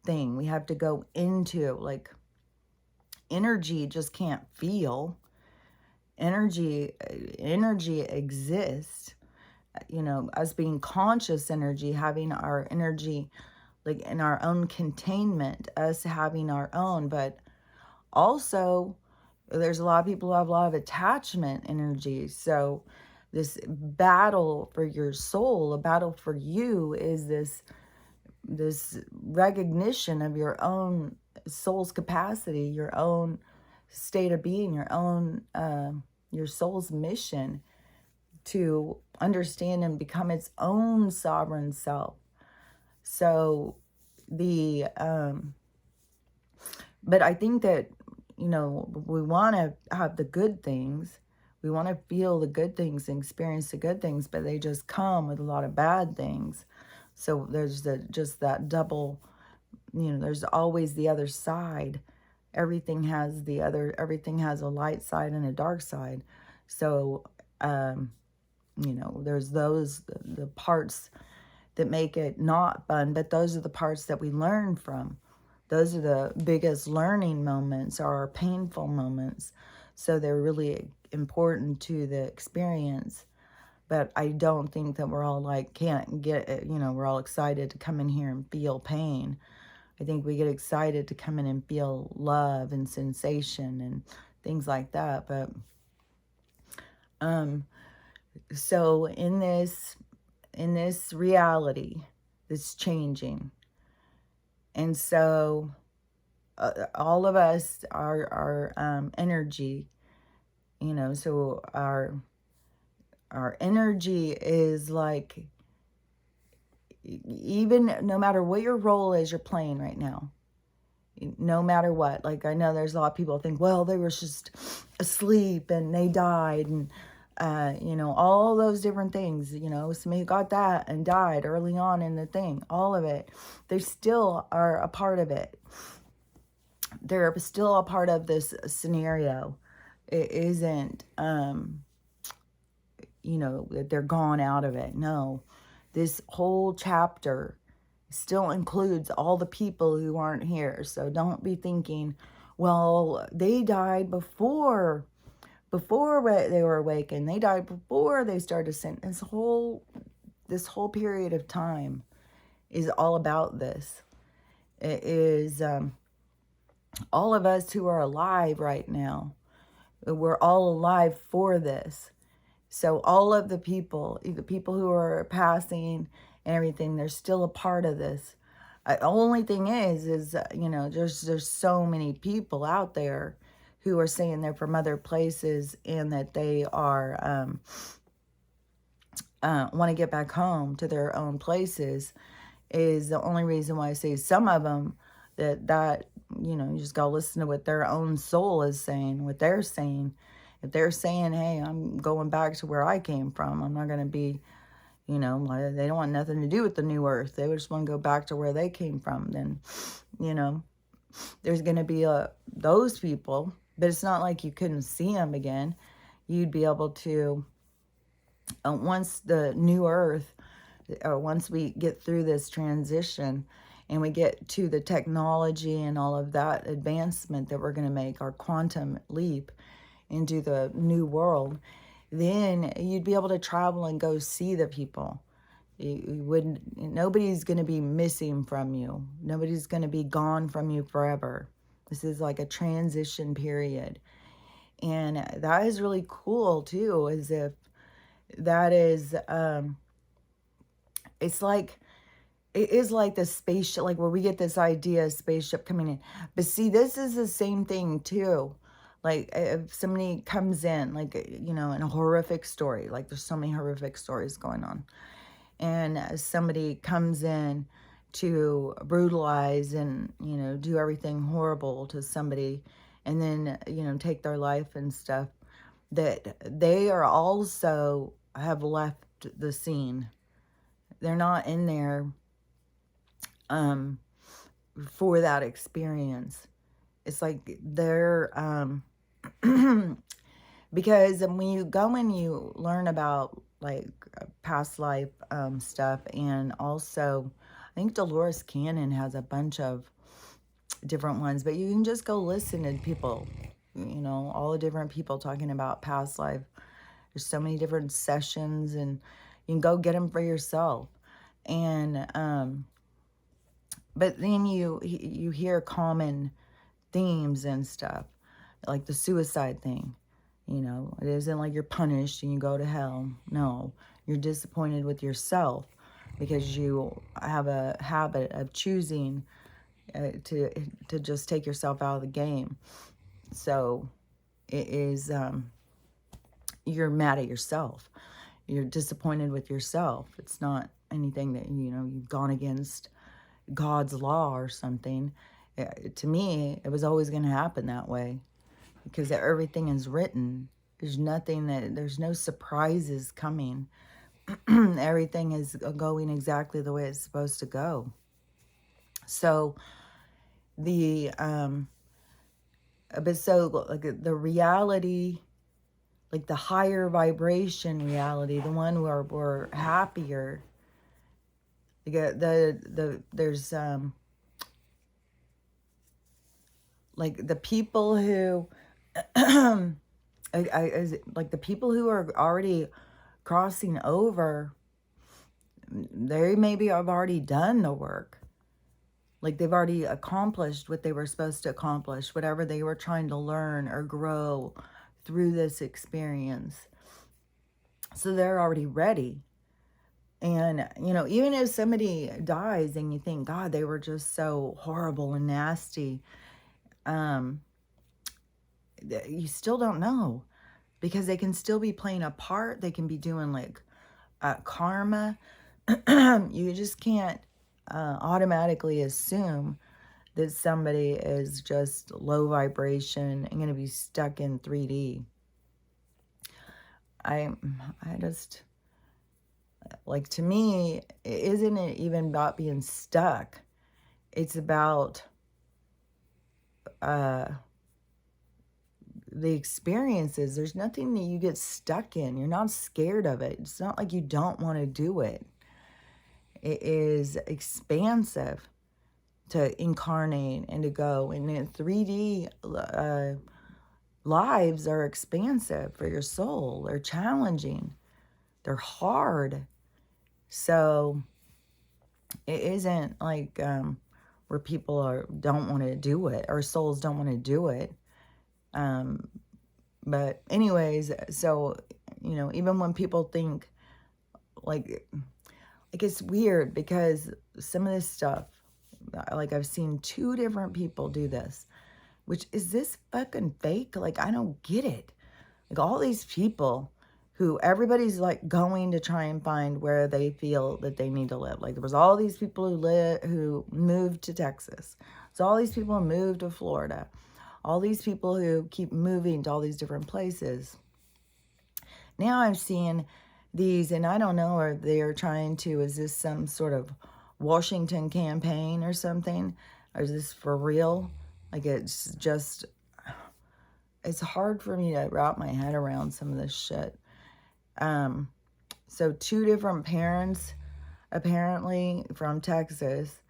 thing. We have to go into, like, energy just can't feel. Energy exists, us being conscious energy, having our energy like in our own containment, us having our own. But also there's a lot of people who have a lot of attachment energy. So this battle for your soul, a battle for you, is this recognition of your own soul's capacity, your own state of being, your soul's mission to understand and become its own sovereign self. So but I think that, we want to have the good things. We want to feel the good things and experience the good things, but they just come with a lot of bad things. So there's just that double, there's always the other side. Everything has a light side and a dark side. So, there's the parts that make it not fun, but those are the parts that we learn from. Those are the biggest learning moments, or our painful moments. So they're really important to the experience. But I don't think that we're all like, can't get it, we're all excited to come in here and feel pain. I think we get excited to come in and feel love and sensation and things like that. But so in this reality that's changing, And so all of us, our energy, so our energy is like, even no matter what your role is you're playing right now, no matter what. Like, I know there's a lot of people think, well, they were just asleep and they died, and all those different things. Somebody got that and died early on in the thing. All of it, they still are a part of it. They're still a part of this scenario. It isn't that they're gone out of it. No, this whole chapter still includes all the people who aren't here. So don't be thinking, well, they died before they were awakened. They died before they started sin. This whole period of time is all about this. It is all of us who are alive right now. We're all alive for this. So all of the people who are passing and everything, they're still a part of this. The only thing is there's so many people out there who are saying they're from other places and that they are want to get back home to their own places, is the only reason why I say some of them that you just gotta listen to what their own soul is saying, what they're saying. If they're saying, hey, I'm going back to where I came from, I'm not going to be, they don't want nothing to do with the new earth. They just want to go back to where they came from. Then, there's going to be those people, but it's not like you couldn't see them again. You'd be able to, once the new earth, or once we get through this transition and we get to the technology and all of that advancement that we're going to make, our quantum leap into the new world, then you'd be able to travel and go see the people. You wouldn't, nobody's going to be missing from you. Nobody's going to be gone from you forever. This is like a transition period. And that is really cool too, as if that is, it's like, it is like the spaceship, like where we get this idea of spaceship coming in. But see, this is the same thing too. Like if somebody comes in, like, in a horrific story, like there's so many horrific stories going on. And somebody comes in to brutalize and, do everything horrible to somebody and then, take their life and stuff, that they are also have left the scene. They're not in there for that experience. It's like they're because when you go and you learn about like past life stuff, and also I think Dolores Cannon has a bunch of different ones, but you can just go listen to people, all the different people talking about past life. There's so many different sessions, and you can go get them for yourself. And but then you hear common themes and stuff, like the suicide thing. It isn't like you're punished and you go to hell. No, you're disappointed with yourself because you have a habit of choosing to just take yourself out of the game. So it is, you're mad at yourself. You're disappointed with yourself. It's not anything that, you've gone against God's law or something. To me, it was always going to happen that way, because everything is written. There's no surprises coming. Everything is going exactly the way it's supposed to go. So like the reality, like the higher vibration reality, the one where we're happier. There's like the people who like the people who are already crossing over, they maybe have already done the work. Like they've already accomplished what they were supposed to accomplish, whatever they were trying to learn or grow through this experience. So they're already ready. And, you know, even if somebody dies and you think, God, they were just so horrible and nasty, um, you still don't know because they can still be playing a part. They can be doing like karma. You just can't automatically assume that somebody is just low vibration and going to be stuck in 3D. I just, like, to me, isn't it even about being stuck? It's about uh, the experiences. There's nothing that you get stuck in. You're not scared of it. It's not like you don't want to do it. It is expansive to incarnate and to go. And in 3D lives are expansive for your soul. They're challenging. They're hard. So it isn't like where people don't want to do it, or souls don't want to do it. But anyways, so, you know, even when people think like it's weird because some of this stuff, like I've seen 2 different people do this, which is this fucking fake? Like, I don't get it. Like, all these people who everybody's like going to try and find where they feel that they need to live. Like, there was all these people who moved to Texas. So all these people moved to Florida. All these people who keep moving to all these different places. Now I'm seeing these, and I don't know, or they're trying to, is this some sort of Washington campaign or something? Or is this for real? Like, it's just, it's hard for me to wrap my head around some of this shit. So 2 different parents, apparently from Texas,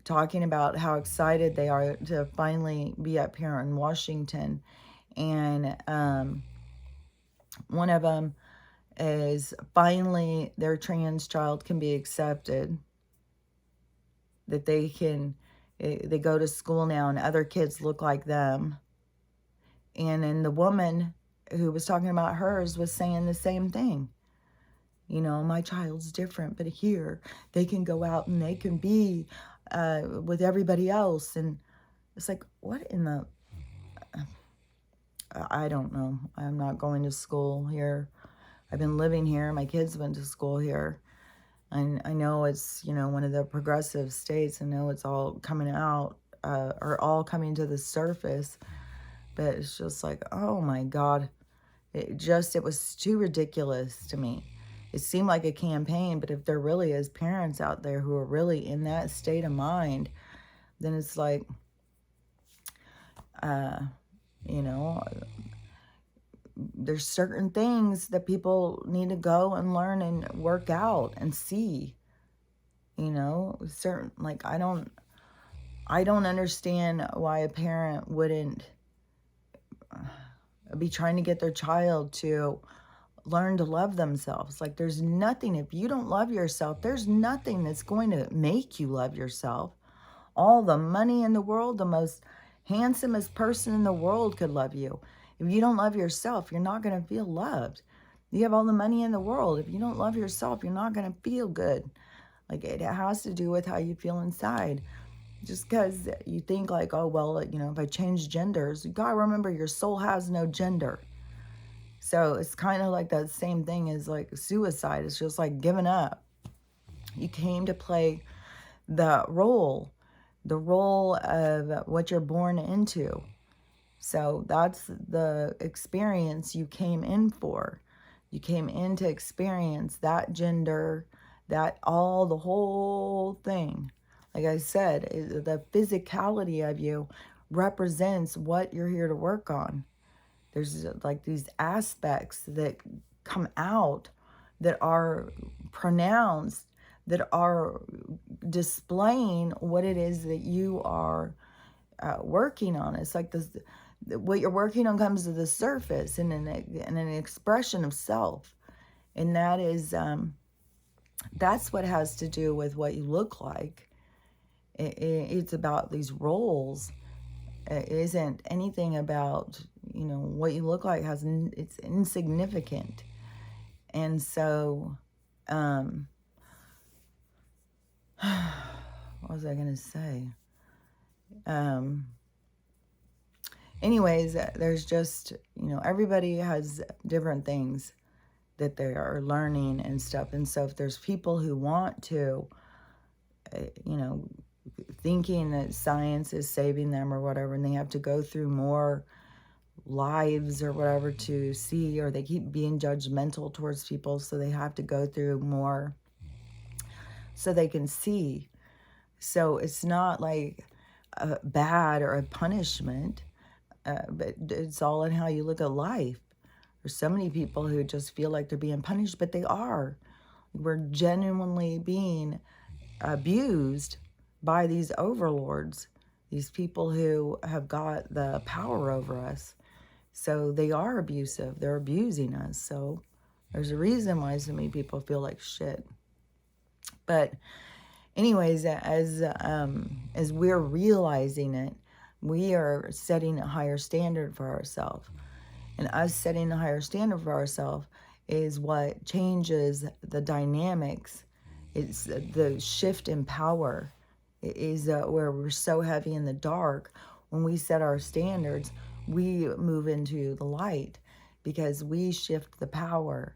talking about how excited they are to finally be up here in Washington. And one of them is finally their trans child can be accepted, that they go to school now and other kids look like them. And then the woman who was talking about hers was saying the same thing. You know, my child's different, but here they can go out and they can be with everybody else. And it's like, what in the, I don't know. I'm not going to school here. I've been living here. My kids went to school here. And I know it's, you know, one of the progressive states. I know it's all coming out, or all coming to the surface. But it's just like, oh my God. It was too ridiculous to me. It seemed like a campaign, but if there really is parents out there who are really in that state of mind, then it's like, you know, there's certain things that people need to go and learn and work out and see. You know, certain, like, I don't understand why a parent wouldn't be trying to get their child to learn to love themselves. Like, there's nothing, if you don't love yourself, there's nothing that's going to make you love yourself. All the money in the world, the most handsomest person in the world could love you. If you don't love yourself, you're not going to feel loved. You have all the money in the world. If you don't love yourself, you're not going to feel good. Like, it has to do with how you feel inside. Just because you think like, oh, well, you know, if I change genders, you got to remember your soul has no gender. So it's kind of like that same thing as like suicide. It's just like giving up. You came to play the role of what you're born into. So that's the experience you came in for. You came in to experience that gender, that all, the whole thing. Like I said, the physicality of you represents what you're here to work on. There's like these aspects that come out that are pronounced, that are displaying what it is that you are working on. It's like this, what you're working on comes to the surface in an expression of self. And that is, that's what has to do with what you look like. It's about these roles. It isn't anything about, you know, what you look like. It's insignificant. And so What was I going to say? Um, anyways, there's just, everybody has different things that they are learning and stuff. And so if there's people who want to, you know, thinking that science is saving them or whatever, and they have to go through more lives or whatever to see, or they keep being judgmental towards people, so they have to go through more so they can see. So it's not like a bad or a punishment, but it's all in how you look at life. There's so many people who just feel like they're being punished, but they are. We're genuinely being abused by these overlords, these people who have got the power over us. So they are abusive. They're abusing us. So there's a reason why so many people feel like shit. But anyways, as we're realizing it, we are setting a higher standard for ourselves. And us setting a higher standard for ourselves is what changes the dynamics. It's the shift in power. It is where we're so heavy in the dark. When we set our standards, we move into the light because we shift the power.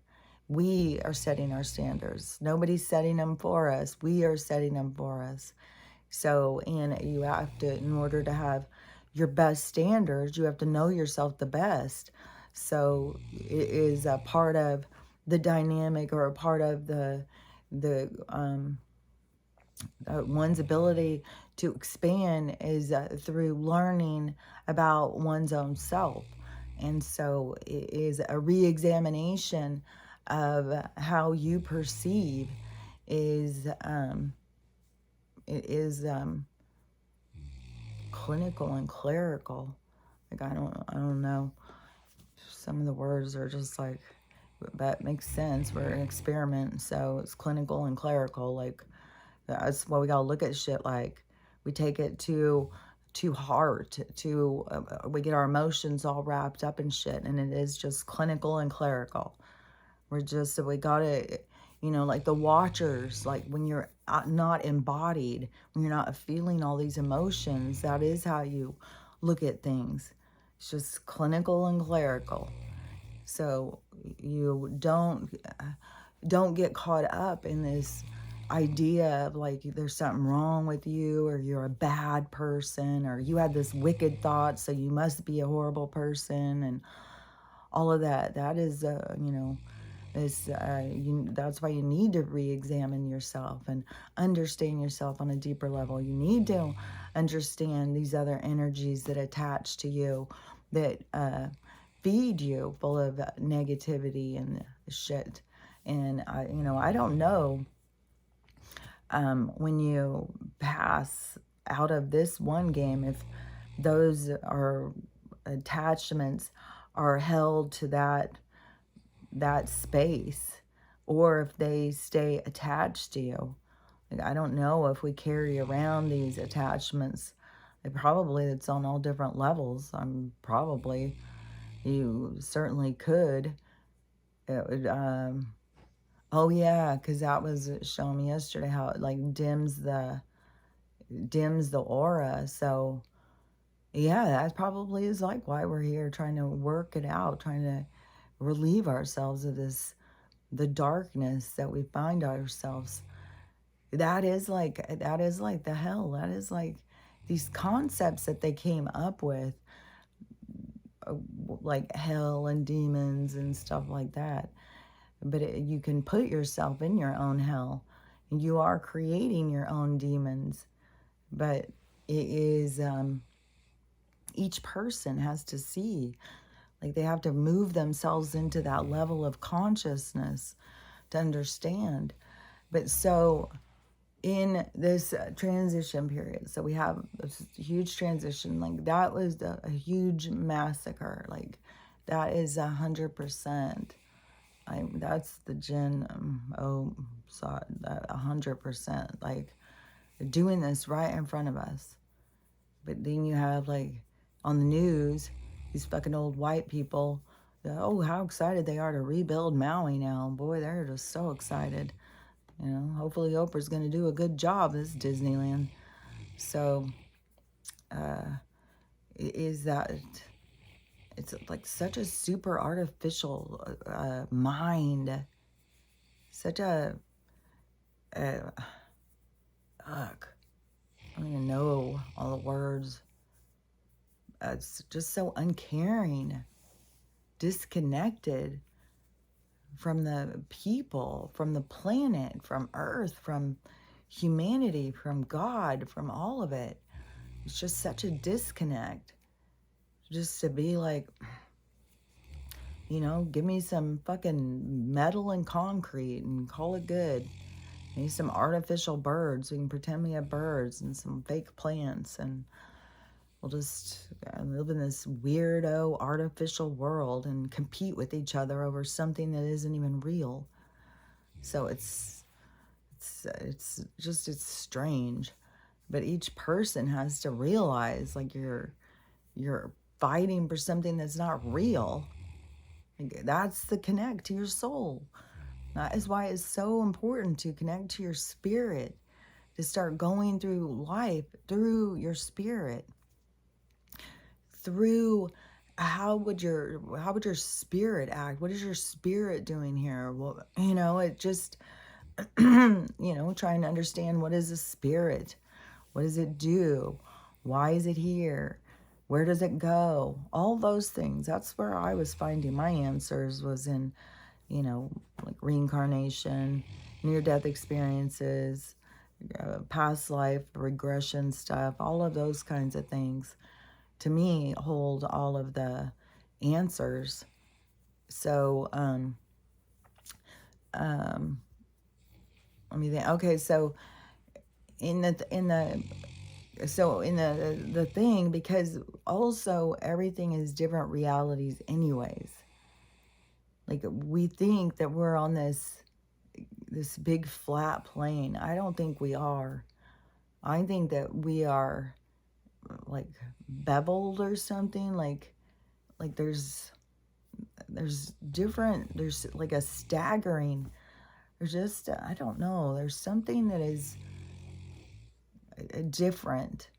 We are setting our standards. Nobody's setting them for us. We are setting them for us. So, and you have to, in order to have your best standards, you have to know yourself the best. So it is a part of the dynamic, or a part of the one's ability to expand is through learning about one's own self. And so it is a re-examination of how you perceive is clinical and clerical. Like I don't know. Some of the words are just like, that makes sense. We're an experiment, so it's clinical and clerical. Like that's why we gotta look at shit like. We take it to heart, to we get our emotions all wrapped up in shit, and it is just clinical and clerical. We gotta, like the watchers, like when you're not embodied, when you're not feeling all these emotions, that is how you look at things. It's just clinical and clerical. So you don't get caught up in this idea of like there's something wrong with you, or you're a bad person, or you had this wicked thought, so you must be a horrible person, and all of that. That is, that's why you need to re-examine yourself and understand yourself on a deeper level. You need to understand these other energies that attach to you, that feed you full of negativity and shit. And I don't know, when you pass out of this one game, if those are attachments are held to that space, or if they stay attached to you. Like, I don't know if we carry around these attachments. It's on all different levels. You certainly could. It would, oh yeah, because that was showing me yesterday how it like dims the aura. So yeah, that probably is like why we're here, trying to work it out, trying to relieve ourselves of the darkness that we find ourselves. That is like the hell. That is like these concepts that they came up with, uh, like hell and demons and stuff like that. But you can put yourself in your own hell. You are creating your own demons. But it is, each person has to see, like they have to move themselves into that level of consciousness to understand. But so in this transition period, so we have this huge transition, like that was a huge massacre. Like that is 100%. That's the Gen so that 100%. Like they're doing this right in front of us. But then you have like on the news, these fucking old white people. Oh, how excited they are to rebuild Maui now. Boy, they're just so excited. You know, hopefully Oprah's going to do a good job this Disneyland. So, is that it's like such a super artificial mind, such a uh, ugh, I don't even know all the words. It's just so uncaring, disconnected from the people, from the planet, from Earth, from humanity, from God, from all of it. It's just such a disconnect. Just to be like, you know, give me some fucking metal and concrete and call it good. Maybe some artificial birds. We can pretend we have birds and some fake plants, and we'll just live in this weirdo artificial world and compete with each other over something that isn't even real. So it's strange, but each person has to realize like you're fighting for something that's not real. Like, that's the connect to your soul. That is why it's so important to connect to your spirit, to start going through life through your spirit, through how would your spirit act? What is your spirit doing here? Well, you know, it just you know, trying to understand, what is a spirit? What does it do? Why is it here? Where does it go? All those things. That's where I was finding my answers, was in, you know, like reincarnation, near-death experiences, past life regression stuff, all of those kinds of things, to me, hold all of the answers. So, let me think. Okay, so in the thing, because also everything is different realities anyways. Like, we think that we're on this big flat plane. I don't think we are. I think that we are like beveled or something. Like there's like a staggering. There's just, I don't know. There's something that is different.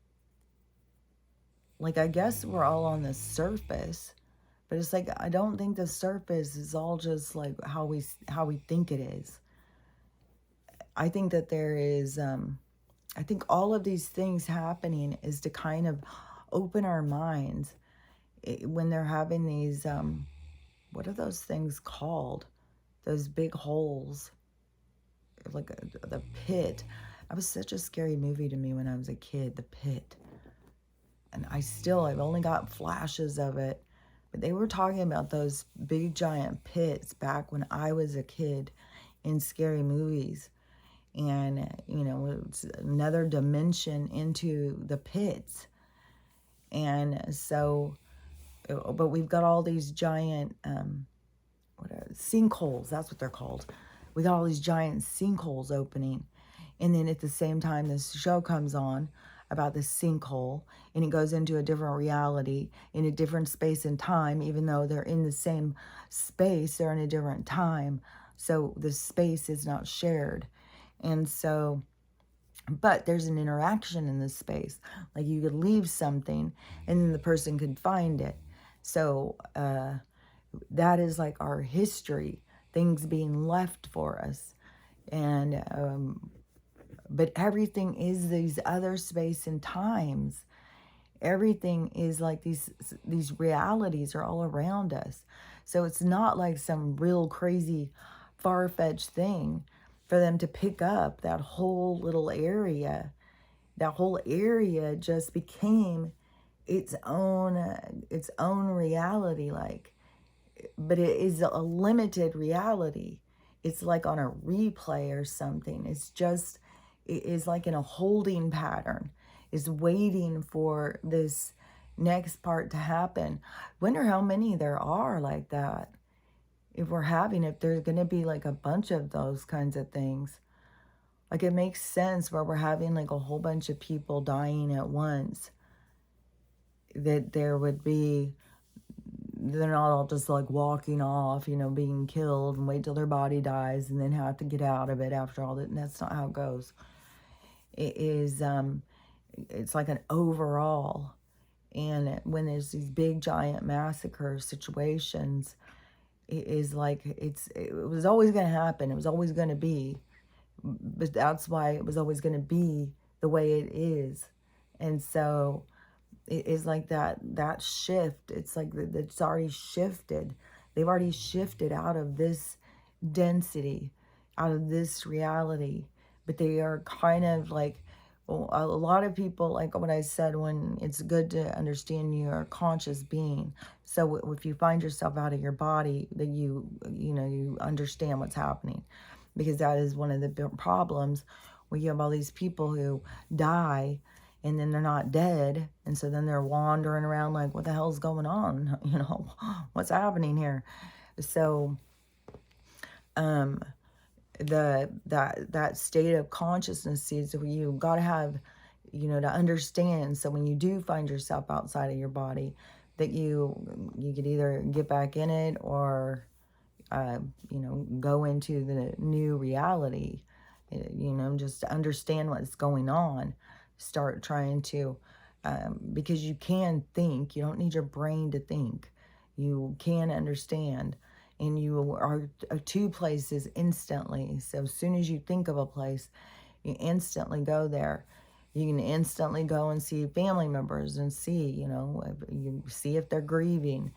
Like, I guess we're all on the surface, but it's like, I don't think the surface is all just like how we think it is. I think that there is, I think all of these things happening is to kind of open our minds, when they're having these, what are those things called? Those big holes, like the pit. That was such a scary movie to me when I was a kid, The Pit. And I've only got flashes of it. But they were talking about those big giant pits back when I was a kid in scary movies. And, you know, it's another dimension into the pits. And so, but we've got all these giant, sinkholes, that's what they're called. We got all these giant sinkholes opening. And then at the same time, this show comes on about this sinkhole, and it goes into a different reality in a different space and time. Even though they're in the same space, they're in a different time. So the space is not shared. And so, but there's an interaction in this space. Like, you could leave something and then the person could find it. So that is like our history, things being left for us. And but everything is these other space and times. Everything is like these realities are all around us. So it's not like some real crazy far-fetched thing for them to pick up that whole little area. That whole area just became its own reality, like, but it is a limited reality. It's like on a replay or something. It is like in a holding pattern, is waiting for this next part to happen. Wonder how many there are like that. If there's going to be like a bunch of those kinds of things. Like, it makes sense where we're having like a whole bunch of people dying at once, that there would be they're not all just like walking off, being killed and wait till their body dies and then have to get out of it after all that. And that's not how it goes. It is, it's like an overall. And when there's these big giant massacre situations, it is like it was always going to happen. It was always going to be, but that's why it was always going to be the way it is. And so it is like that shift. It's like it's already shifted. They've already shifted out of this density, out of this reality, but they are kind of like, well, a lot of people, like what I said, when it's good to understand you're a conscious being. So if you find yourself out of your body, that you understand what's happening, because that is one of the big problems, where you have all these people who die and then they're not dead, and so then they're wandering around like, what the hell's going on? What's happening here? So that state of consciousness is you got to have, to understand. So when you do find yourself outside of your body, that you could either get back in it, or go into the new reality, just to understand what's going on. Start trying to, because you can think. You don't need your brain to think. You can understand. And you are to places instantly. So as soon as you think of a place, you instantly go there. You can instantly go and see family members and see, you see if they're grieving.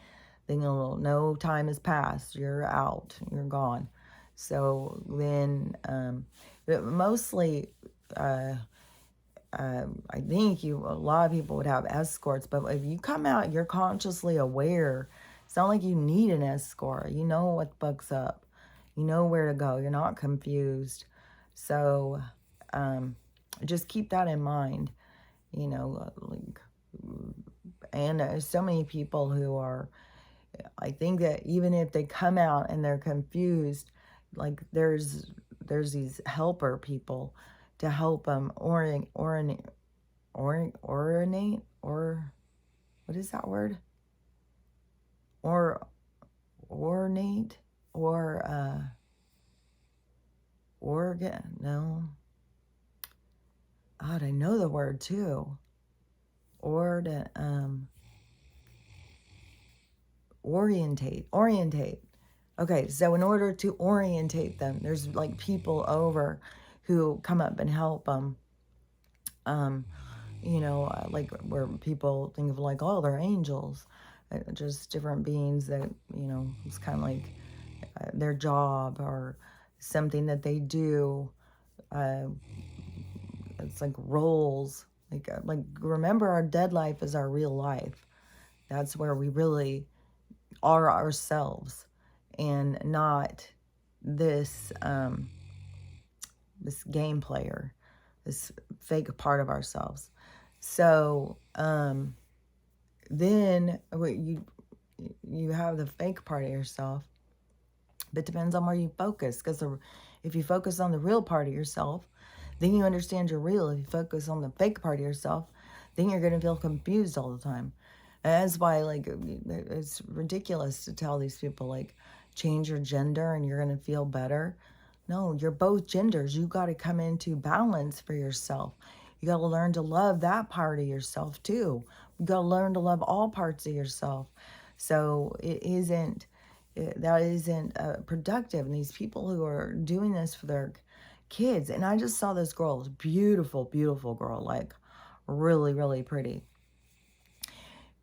Then you'll know time has passed. You're out. You're gone. So then, but mostly, I think a lot of people would have escorts. But if you come out, you're consciously aware. It's not like you need an escort. You know what the fuck's up. You know where to go. You're not confused. So, just keep that in mind. And there's so many people who are, I think that even if they come out and they're confused, like there's these helper people to help them orinate, or what is that word? Or ornate, or organ? No. God, I know the word too. Orientate. Okay, so in order to orientate them, there's like people over who come up and help them. Like where people think of like, oh, they're angels, just different beings that, it's kind of like their job or something that they do. It's like roles. Like remember, our dead life is our real life. That's where we really are ourselves, and not this this game player, this fake part of ourselves. So then you have the fake part of yourself, but it depends on where you focus. Because if you focus on the real part of yourself, then you understand you're real. If you focus on the fake part of yourself, then you're going to feel confused all the time. And that's why, like, it's ridiculous to tell these people, like, change your gender and you're going to feel better. No, you're both genders. You got to come into balance for yourself. You got to learn to love that part of yourself too. You got to learn to love all parts of yourself. So that isn't productive. And these people who are doing this for their kids, and I just saw this girl, this beautiful, beautiful girl, like really, really pretty,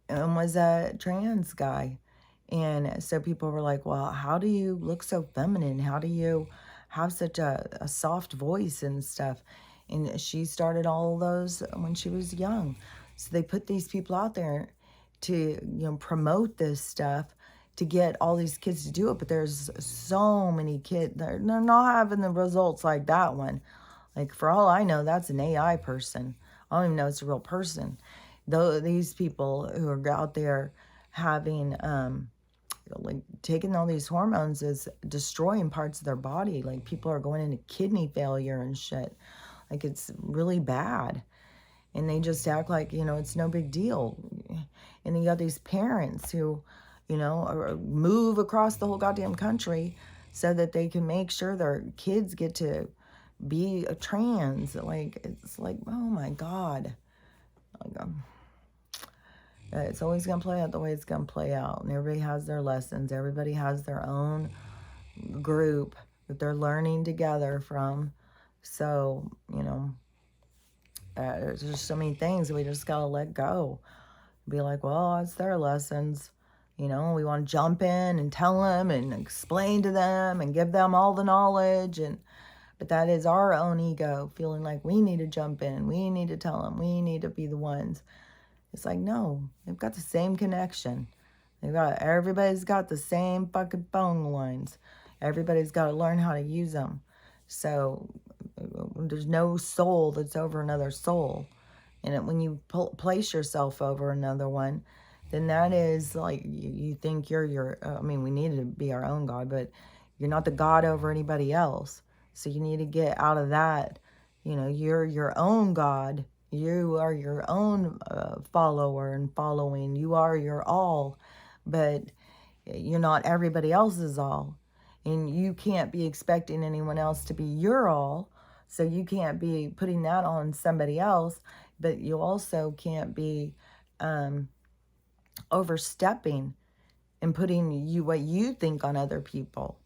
and was a trans guy. And so people were like, well, how do you look so feminine? How do you have such a soft voice and stuff? And she started all those when she was young. So they put these people out there to, promote this stuff, to get all these kids to do it. But there's so many kids, they're not having the results like that one. Like, for all I know, that's an AI person. I don't even know it's a real person. Though these people who are out there having, like, taking all these hormones is destroying parts of their body. Like, people are going into kidney failure and shit. Like, it's really bad. And they just act like, it's no big deal. And then you got these parents who, or move across the whole goddamn country so that they can make sure their kids get to be a trans. Like, it's like, oh my God. Like, it's always going to play out the way it's going to play out. And everybody has their lessons. Everybody has their own group that they're learning together from. So, there's just so many things that we just got to let go. Be like, well, it's their lessons. We want to jump in and tell them and explain to them and give them all the knowledge. But that is our own ego feeling like we need to jump in. We need to tell them. We need to be the ones. It's like, no, they've got the same connection. Everybody's got the same fucking phone lines. Everybody's got to learn how to use them. So there's no soul that's over another soul. And when you place yourself over another one, then that is like, you think we need to be our own God, but you're not the God over anybody else. So you need to get out of that. You're your own God. You are your own follower and following. You are your all, but you're not everybody else's all. And you can't be expecting anyone else to be your all. So you can't be putting that on somebody else, but you also can't be overstepping and putting what you think on other people.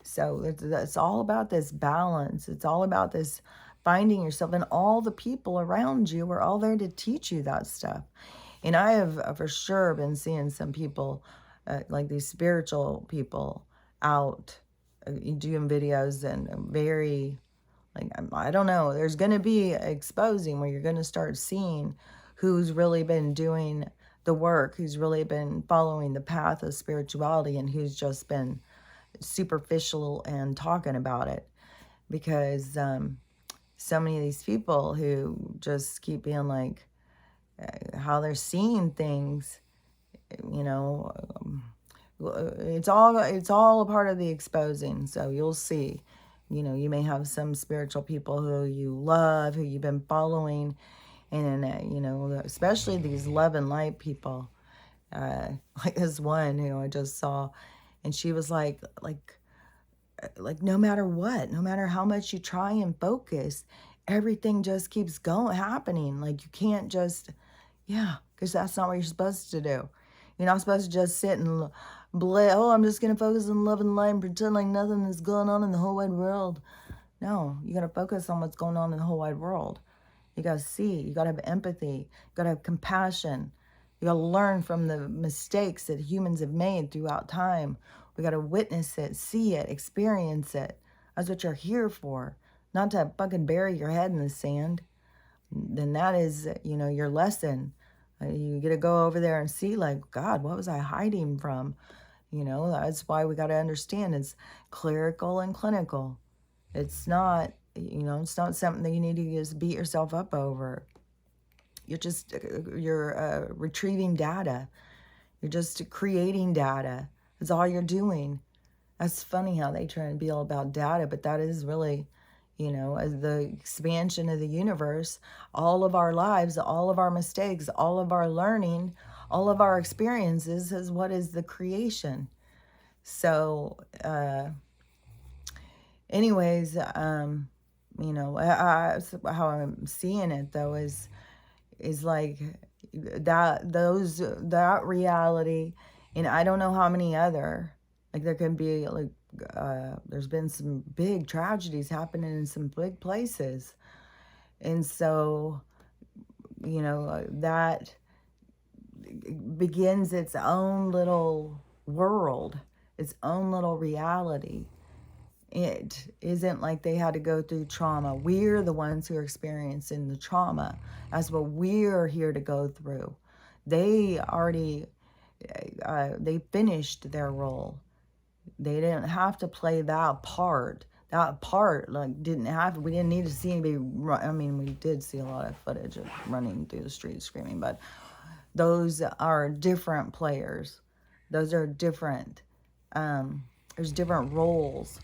So it's all about this balance. It's all about this finding yourself, and all the people around you are all there to teach you that stuff. And I have for sure been seeing some people, like these spiritual people out doing videos and very, like, I don't know, there's going to be exposing where you're going to start seeing who's really been doing the work, who's really been following the path of spirituality, and who's just been superficial and talking about it. Because so many of these people who just keep being like, how they're seeing things, it's all a part of the exposing. So you'll see, you may have some spiritual people who you love, who you've been following, and especially these love and light people, like this one who I just saw, and she was like no matter what, no matter how much you try and focus, everything just keeps happening. Like, you can't just, yeah, because that's not what you're supposed to do. You're not supposed to just sit and I'm just going to focus on love and light and pretend like nothing is going on in the whole wide world. No, you got to focus on what's going on in the whole wide world. You got to see, you got to have empathy, you got to have compassion. You got to learn from the mistakes that humans have made throughout time. We got to witness it, see it, experience it. That's what you're here for. Not to fucking bury your head in the sand. Then that is, your lesson. You get to go over there and see, like, God, what was I hiding from? That's why we got to understand it's clerical and clinical. It's not, it's not something that you need to just beat yourself up over. You're retrieving data. You're just creating data. That's all you're doing. That's funny how they try and be all about data, but that is really, as the expansion of the universe, all of our lives, all of our mistakes, all of our learning, all of our experiences is what is the creation. So, anyways, how I'm seeing it though is like that reality, and I don't know how many other, like, there can be like there's been some big tragedies happening in some big places, and so that begins its own little world, its own little reality. It isn't like they had to go through trauma. We're the ones who are experiencing the trauma. That's what we're here to go through. They already, they finished their role. They didn't have to play that part. That part, like, we didn't need to see anybody run. I mean, we did see a lot of footage of running through the streets screaming, but those are different players. Those are different, there's different roles.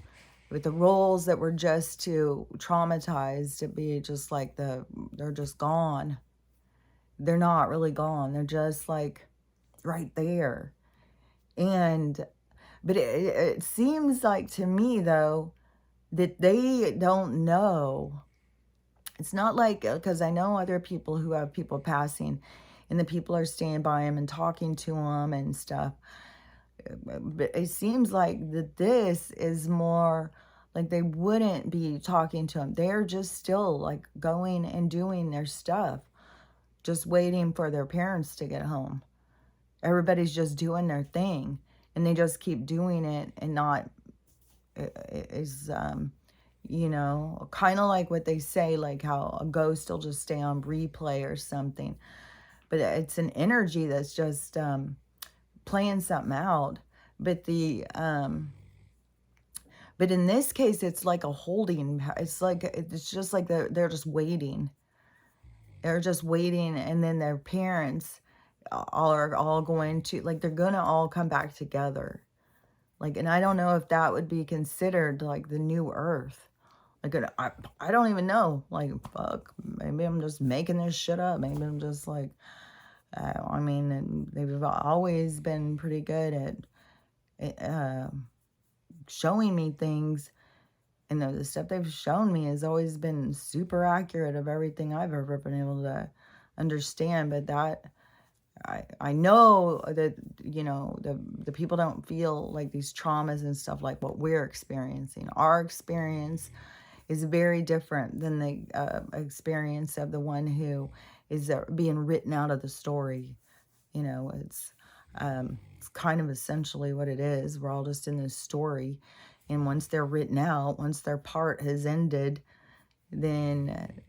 With the roles that were just too traumatized to be just like they're just gone. They're not really gone. They're just like right there. And but it seems like to me though that they don't know. It's not like, because I know other people who have people passing, and the people are staying by them and talking to them and stuff. But it seems like that this is more like they wouldn't be talking to them. They're just still like going and doing their stuff, just waiting for their parents to get home. Everybody's just doing their thing, and they just keep doing it and not is kind of like what they say, like how a ghost will just stay on replay or something. But it's an energy that's just playing something out. But but in this case, it's like a holding. It's just like they're just waiting. They're just waiting, and then their parents are all going to, like, they're gonna all come back together. Like, and I don't know if that would be considered like the new Earth. Like, I don't even know. Like, fuck, maybe I'm just making this shit up. Maybe I'm just like, I mean, and they've always been pretty good at showing me things. And the stuff they've shown me has always been super accurate of everything I've ever been able to understand. But that, I know that, the people don't feel like these traumas and stuff like what we're experiencing. Our experience is very different than the experience of the one who is being written out of the story. It's kind of essentially what it is. We're all just in this story, and once they're written out, once their part has ended, then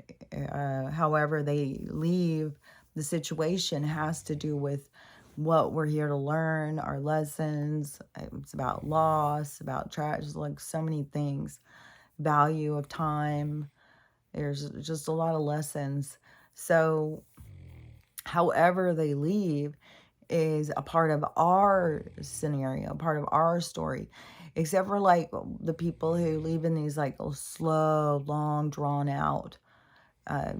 however they leave the situation has to do with what we're here to learn, our lessons. It's about loss, about tragedy, like so many things, value of time. There's just a lot of lessons. So however they leave is a part of our scenario, part of our story. Except for like the people who leave in these like slow, long, drawn out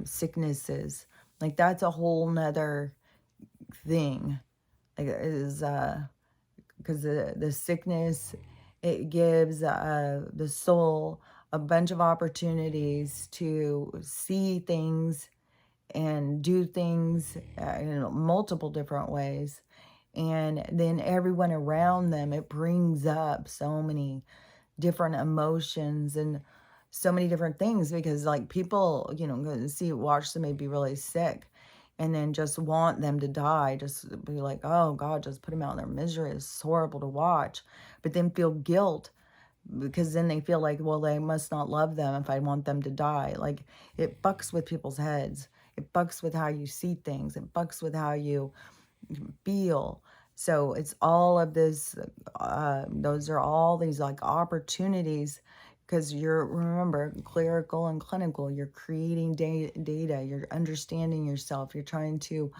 sicknesses. Like that's a whole nother thing. Like is because the sickness, it gives the soul a bunch of opportunities to see things and do things in multiple different ways. And then everyone around them, it brings up so many different emotions and so many different things, because like people, watch somebody be really sick and then just want them to die, just be like, oh God, just put them out in their misery. It's horrible to watch. But then feel guilt, because then they feel like, well, they must not love them if I want them to die. Like, it fucks with people's heads. It fucks with how you see things. It fucks with how you feel. So it's all of this, those are all these like opportunities, because remember, clerical and clinical, you're creating data, you're understanding yourself, you're trying to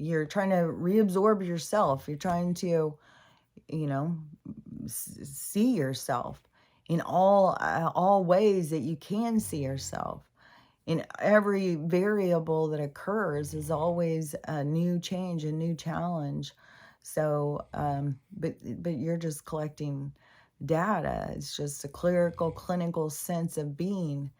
reabsorb yourself, you're trying to, you know, see yourself in all ways that you can see yourself. In every variable that occurs is always a new change, a new challenge. So, but you're just collecting data. It's just a clerical, clinical sense of being.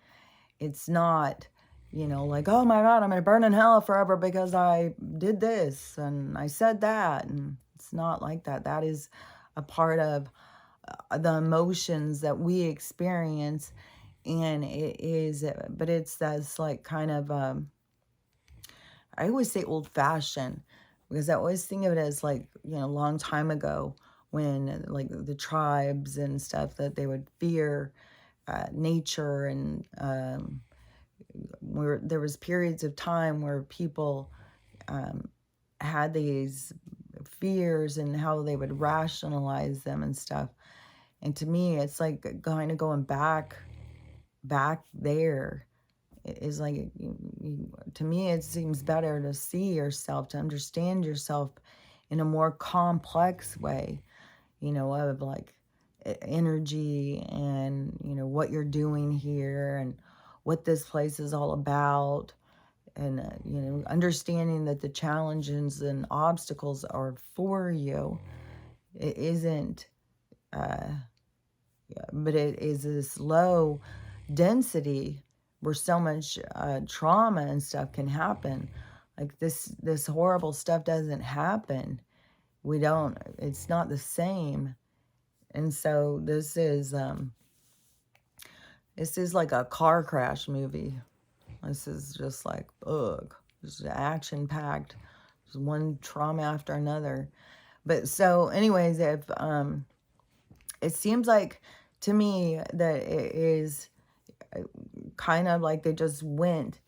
It's not, like, oh my God, I'm going to burn in hell forever because I did this and I said that. And it's not like that. That is a part of the emotions that we experience. And it is, but it's that's like kind of, I always say old fashioned, because I always think of it as like, a long time ago when like the tribes and stuff, that they would fear nature, and where there was periods of time where people had these fears and how they would rationalize them and stuff. And to me, it's like kind of going back there. It is like, to me, it seems better to see yourself, to understand yourself in a more complex way, of like energy and, what you're doing here and what this place is all about. And, understanding that the challenges and obstacles are for you, It isn't, but it is this low density where so much trauma and stuff can happen. Like this horrible stuff doesn't happen. We don't, it's not the same. And so this is like a car crash movie. This is just like, ugh, just action packed, just one trauma after another. But so anyways, if it seems like to me that it is kind of like they just went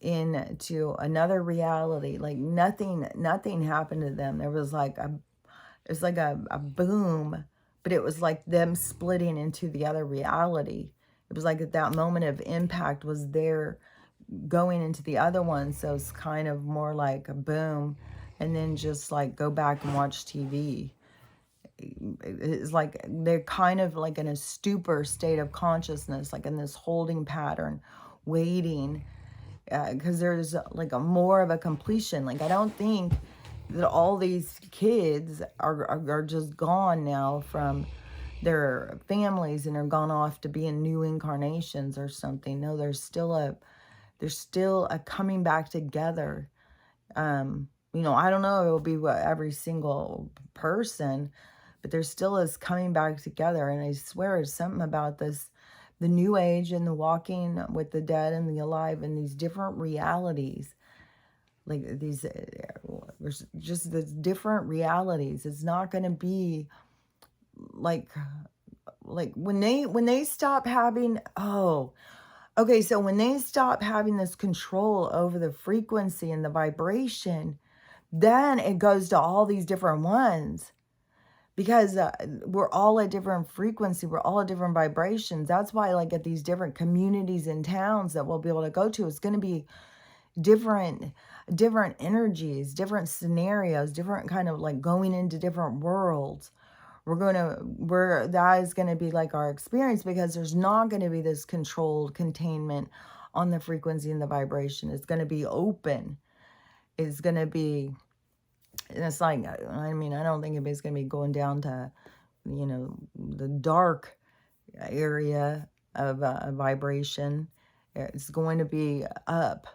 into another reality. Like nothing happened to them. There was like it's like a boom, but it was like them splitting into the other reality. It was like that moment of impact was there going into the other one. So it's kind of more like a boom, and then just like go back and watch TV. It's like they're kind of like in a stupor state of consciousness, like in this holding pattern, waiting, because there's like a more of a completion. Like I don't think that all these kids are just gone now from their families and are gone off to be in new incarnations or something. No, there's still a coming back together. I don't know if it'll be what every single person, but there still is coming back together. And I swear it's something about this, the new age and the walking with the dead and the alive and these different realities. Like these, there's just the different realities. It's not going to be like when they stop having, okay, so when they stop having this control over the frequency and the vibration, then it goes to all these different ones, because we're all at different frequency, we're all at different vibrations. That's why, like, at these different communities and towns that we'll be able to go to, it's going to be different energies, different scenarios, different kind of like going into different worlds. That is going to be like our experience, because there's not going to be this controlled containment on the frequency and the vibration. It's going to be open. It's going to be, and it's like, I mean, I don't think anybody's going to be going down to, the dark area of vibration. It's going to be up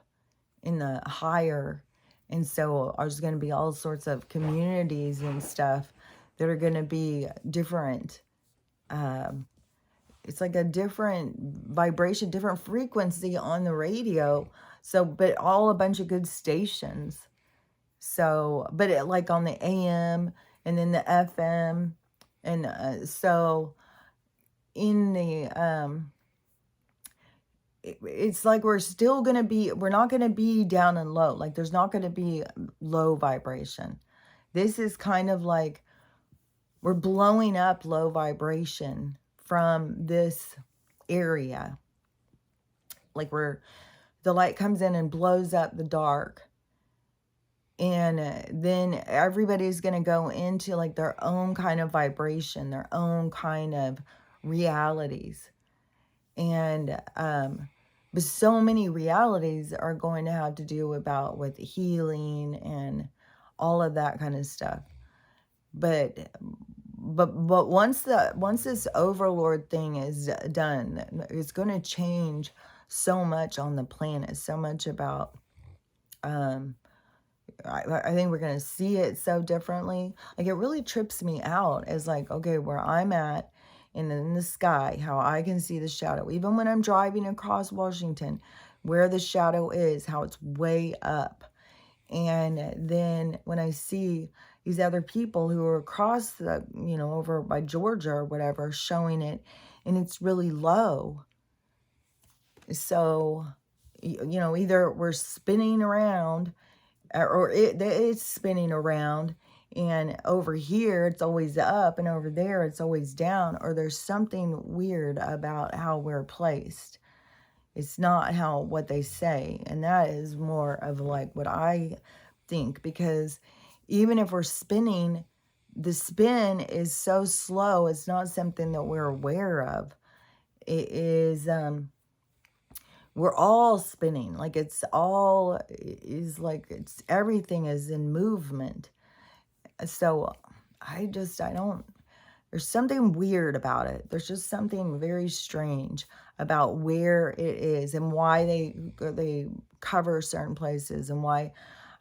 in the higher. And so there's going to be all sorts of communities and stuff that are going to be different. It's like a different vibration, different frequency on the radio. So, but all a bunch of good stations. So, but like on the AM and then the FM. And so in the, it's like we're not going to be down and low. Like there's not going to be low vibration. This is kind of like we're blowing up low vibration from this area. Like the light comes in and blows up the dark. And then everybody's going to go into like their own kind of vibration, their own kind of realities. And, but so many realities are going to have to do with healing and all of that kind of stuff. But once this overlord thing is done, it's going to change so much on the planet, so much about, I think we're going to see it so differently. Like it really trips me out as like, okay, where I'm at and in the sky, how I can see the shadow, even when I'm driving across Washington, where the shadow is, how it's way up. And then when I see these other people who are across the, over by Georgia or whatever, showing it, and it's really low. So, either we're spinning around or it's spinning around, and over here it's always up and over there it's always down, or there's something weird about how we're placed. It's not what they say. And that is more of like what I think, because even if we're spinning, the spin is so slow, it's not something that we're aware of. It is, we're all spinning. Like everything is in movement. So I don't, there's something weird about it. There's just something very strange about where it is and why they cover certain places and why.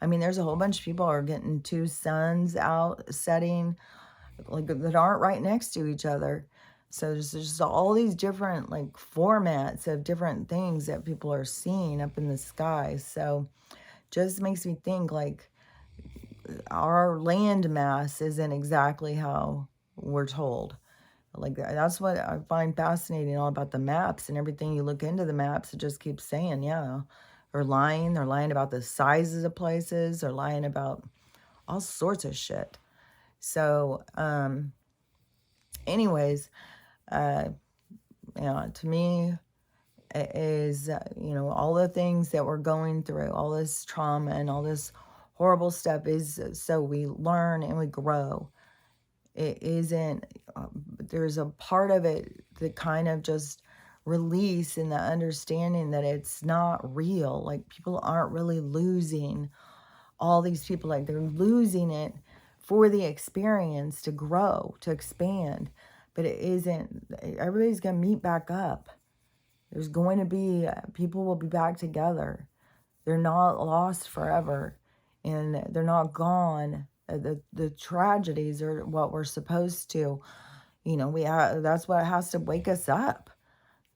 I mean, there's a whole bunch of people are getting two suns out setting like that aren't right next to each other. So there's just all these different like formats of different things that people are seeing up in the sky. So just makes me think like our land mass isn't exactly how we're told. Like that's what I find fascinating all about the maps and everything. You look into the maps, it just keeps saying, yeah, they're lying. They're lying about the sizes of places. They're lying about all sorts of shit. So, anyways, uh, to me, it is, all the things that we're going through, all this trauma and all this horrible stuff is so we learn and we grow. It isn't, there's a part of it that kind of just release in the understanding that it's not real. Like people aren't really losing all these people, like they're losing it for the experience to grow, to expand. But it isn't, everybody's going to meet back up. There's going to be, people will be back together. They're not lost forever and they're not gone. The tragedies are what we're supposed to, that's what has to wake us up.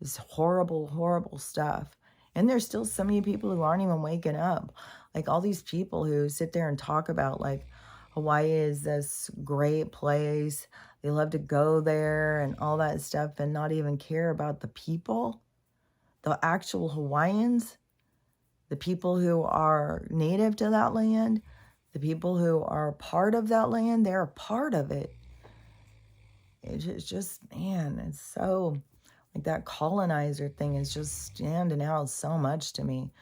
This horrible, horrible stuff. And there's still so many people who aren't even waking up. Like all these people who sit there and talk about like Hawaii is this great place. They love to go there and all that stuff and not even care about the people, the actual Hawaiians, the people who are native to that land, the people who are part of that land, they're a part of it. It's just, man, it's so, like that colonizer thing is just standing out so much to me.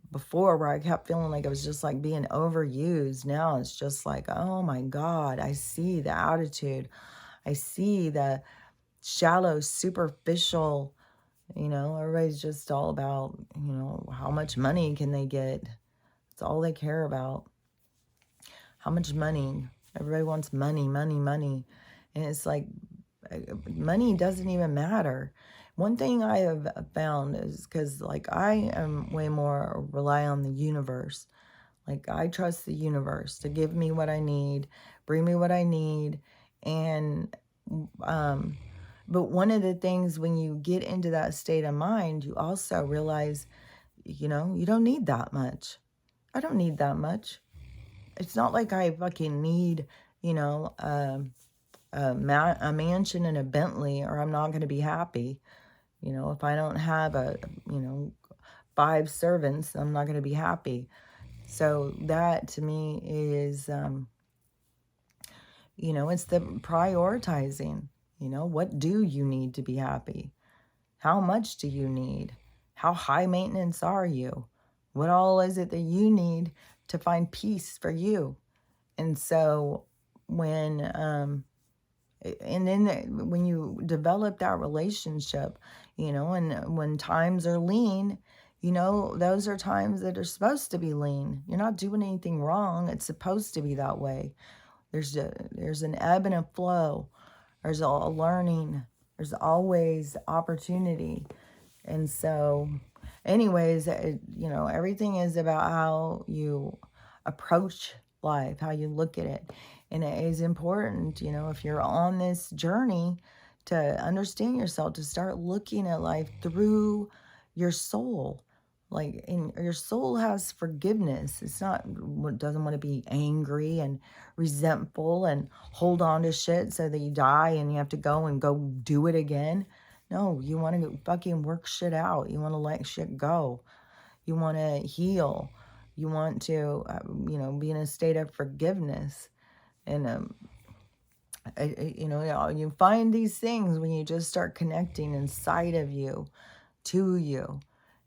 Before, where I kept feeling like it was just like being overused, now it's just like, oh my God, I see the attitude. I see the shallow, superficial, everybody's just all about, how much money can they get? It's all they care about. How much money? Everybody wants money, money, money. And it's like, money doesn't even matter. One thing I have found is because, like, I am way more rely on the universe. Like, I trust the universe to give me what I need, bring me what I need. And, but one of the things when you get into that state of mind, you also realize, you don't need that much. I don't need that much. It's not like I fucking need, you know, a mansion and a Bentley, or I'm not going to be happy. If I don't have you know, 5 servants, I'm not going to be happy. So that to me is, it's the prioritizing. What do you need to be happy? How much do you need? How high maintenance are you? What all is it that you need to find peace for you? And so when, and then when you develop that relationship, and when times are lean, those are times that are supposed to be lean. You're not doing anything wrong. It's supposed to be that way. There's an ebb and a flow. There's a learning. There's always opportunity. And so, anyways, everything is about how you approach life, how you look at it. And it is important, if you're on this journey to understand yourself, to start looking at life through your soul. Like, and your soul has forgiveness. It's not, doesn't want to be angry and resentful and hold on to shit so that you die and you have to go do it again. No, you want to fucking work shit out. You want to let shit go. You want to heal. You want to, be in a state of forgiveness. And, you find these things when you just start connecting inside of you to you.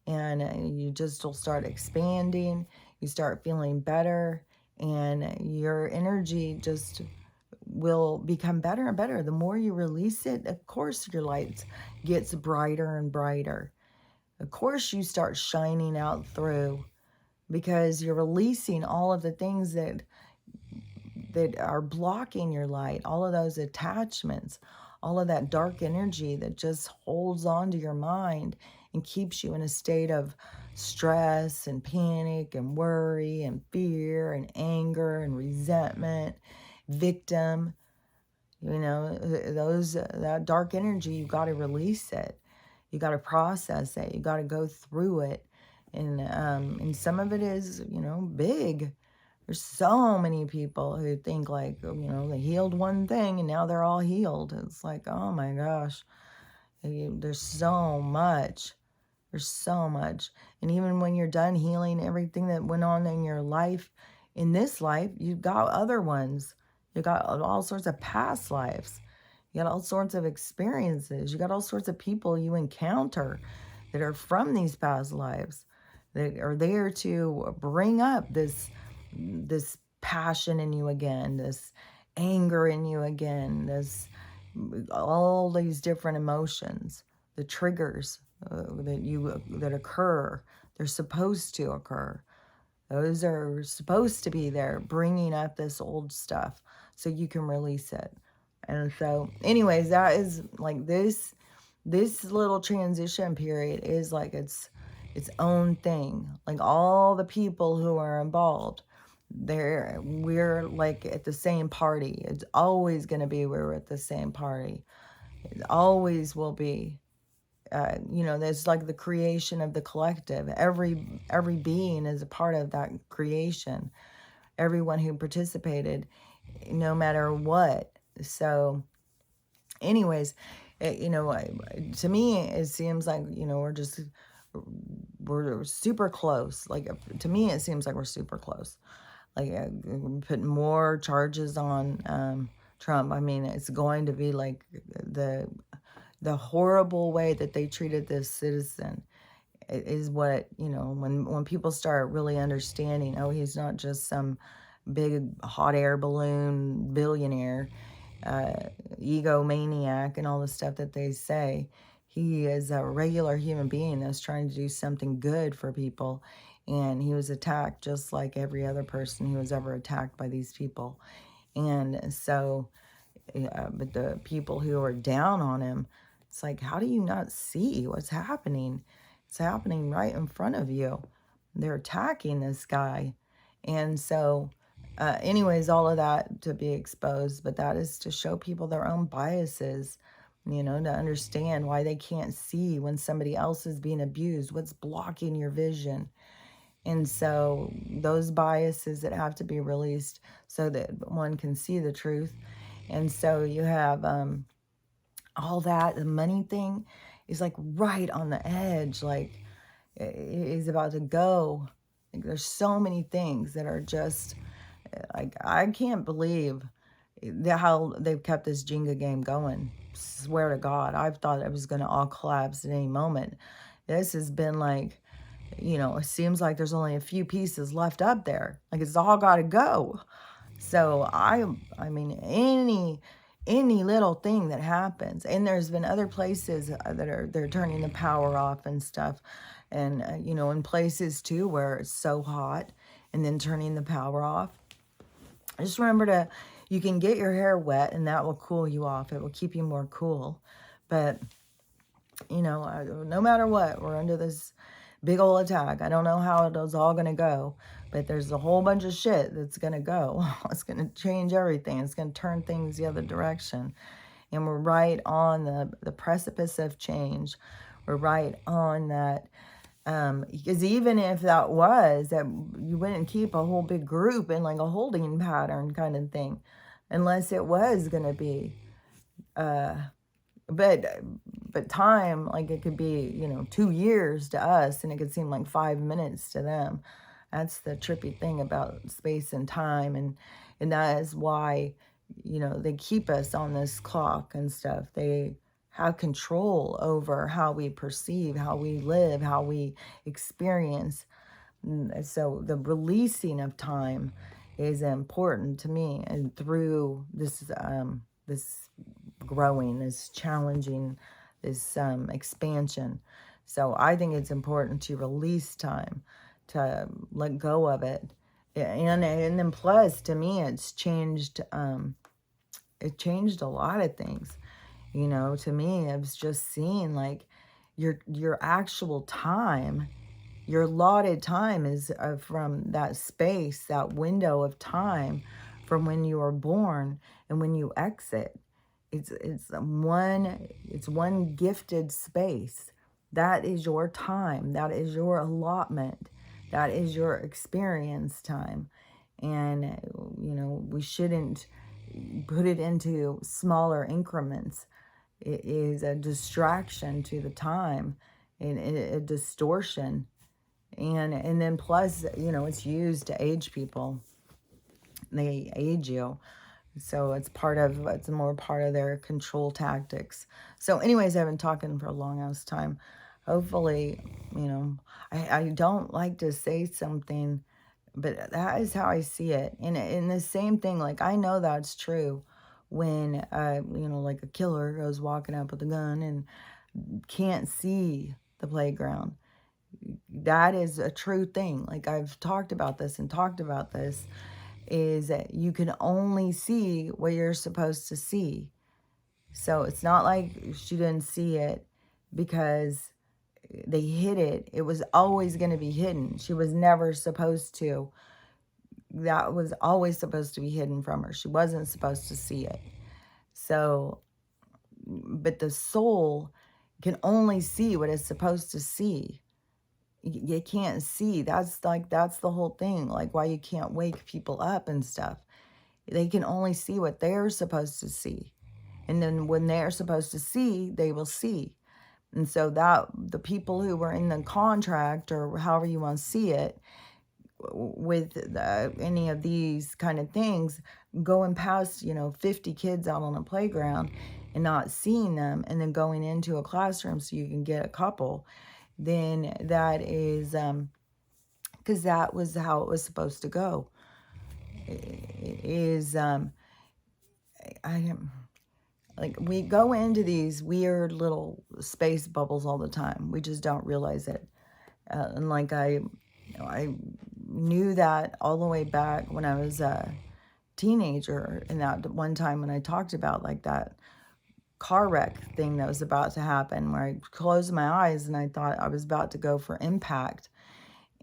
And you just will start expanding. You start feeling better. And your energy just will become better and better. The more you release it, of course your light gets brighter and brighter. Of course you start shining out through, because you're releasing all of the things that that are blocking your light, all of those attachments, all of that dark energy that just holds on to your mind and keeps you in a state of stress and panic and worry and fear and anger and resentment, victim. Those that dark energy, you got to release it. You got to process it. You got to go through it, and some of it is big. There's so many people who think like they healed one thing and now they're all healed. It's like, oh my gosh, there's so much. There's so much. And even when you're done healing everything that went on in your life, in this life, you've got other ones. You got all sorts of past lives. You got all sorts of experiences. You got all sorts of people you encounter that are from these past lives that are there to bring up this passion in you again, this anger in you again, this all these different emotions, the triggers that occur. They're supposed to occur. Those are supposed to be there, bringing up this old stuff so you can release it. And so, anyways, that is like this little transition period is like its own thing. Like all the people who are involved, we're like at the same party. It's always going to be we're at the same party. It always will be. There's like the creation of the collective. Every being is a part of that creation. Everyone who participated, no matter what. So, anyways, to me, it seems like we're super close. Like to me, it seems like we're super close. Like putting more charges on Trump. I mean, it's going to be like the the horrible way that they treated this citizen is what when people start really understanding, oh, he's not just some big hot air balloon billionaire egomaniac and all the stuff that they say. He is a regular human being that's trying to do something good for people, and he was attacked just like every other person who was ever attacked by these people. And so but the people who are down on him, it's like, how do you not see what's happening? It's happening right in front of you. They're attacking this guy. And so, anyways, all of that to be exposed, but that is to show people their own biases, to understand why they can't see when somebody else is being abused, what's blocking your vision. And so, those biases that have to be released so that one can see the truth. And so you have all that, the money thing is like right on the edge, like it is about to go. Like there's so many things that are just like, I can't believe how they've kept this Jenga game going. Swear to God, I've thought it was going to all collapse at any moment. This has been like, it seems like there's only a few pieces left up there. Like it's all got to go. So I mean, any little thing that happens, and there's been other places that they're turning the power off and stuff, and in places too where it's so hot, and then turning the power off. Just remember you can get your hair wet, and that will cool you off. It will keep you more cool, but no matter what, we're under this big old attack. I don't know how it's all going to go, but there's a whole bunch of shit that's going to go. It's going to change everything. It's going to turn things the other direction. And we're right on the precipice of change. We're right on that. Because even if that you wouldn't keep a whole big group in like a holding pattern kind of thing, unless it was going to be, but time, like it could be 2 years to us and it could seem like 5 minutes to them. That's the trippy thing about space and time, and that is why they keep us on this clock and stuff. They have control over how we perceive, how we live, how we experience. So the releasing of time is important to me, and through this growing, this challenging, this expansion. So I think it's important to release time, to let go of it, And then plus, to me, it changed a lot of things. You know, to me, it was just seeing like your actual time, your allotted time is from that space, that window of time from when you are born and when you exit. It's one gifted space. That is your time. That is your allotment. That is your experience time. And we shouldn't put it into smaller increments. It is a distraction to the time and a distortion. And then plus, it's used to age people. They age you. So it's more part of their control tactics. So anyways, I've been talking for a long ass time. Hopefully, you know, I don't like to say something, but that is how I see it. And the same thing, like I know that's true when like a killer goes walking up with a gun and can't see the playground. That is a true thing. Like I've talked about this and talked about this, is that you can only see what you're supposed to see. So it's not like she didn't see it because they hid it. It was always going to be hidden. She was never supposed to. That was always supposed to be hidden from her. She wasn't supposed to see it. So, but the soul can only see what it's supposed to see. You can't see. That's the whole thing. Like why you can't wake people up and stuff. They can only see what they're supposed to see. And then when they're supposed to see, they will see. And so that the people who were in the contract or however you want to see it with any of these kind of things, going past, 50 kids out on a playground and not seeing them and then going into a classroom so you can get a couple, then that is because that was how it was supposed to go. Is I am like we go into these weird little space bubbles all the time. We just don't realize it. And like I knew that all the way back when I was a teenager, and that one time when I talked about like that car wreck thing that was about to happen, where I closed my eyes and I thought I was about to go for impact.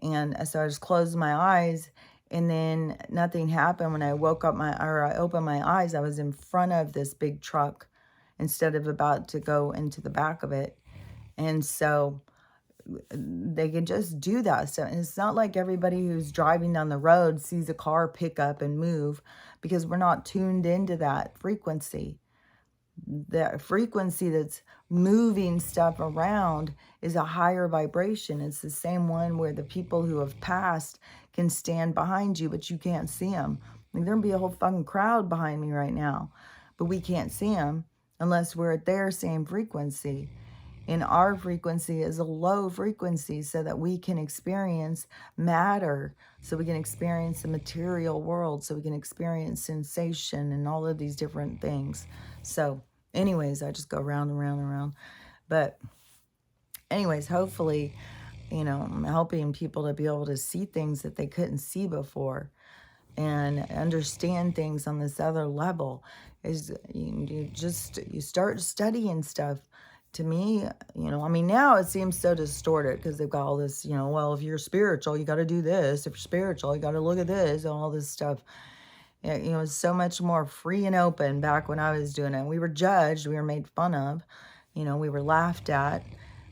And so I just closed my eyes and then nothing happened. When I I opened my eyes, I was in front of this big truck instead of about to go into the back of it. And so they can just do that. So and it's not like everybody who's driving down the road sees a car pick up and move, because we're not tuned into that frequency. The frequency that's moving stuff around is a higher vibration. It's the same one where the people who have passed can stand behind you, but you can't see them. Like there'd be a whole fucking crowd behind me right now, but we can't see them unless we're at their same frequency. And our frequency is a low frequency so that we can experience matter, so we can experience the material world, so we can experience sensation and all of these different things. So anyways, I just go round and round and round. But anyways, hopefully, I'm helping people to be able to see things that they couldn't see before and understand things on this other level. Is you start studying stuff. To me, now it seems so distorted because they've got all this, well, if you're spiritual, you got to do this. If you're spiritual, you got to look at this and all this stuff. Yeah, it's so much more free and open back when I was doing it. We were judged, we were made fun of, we were laughed at,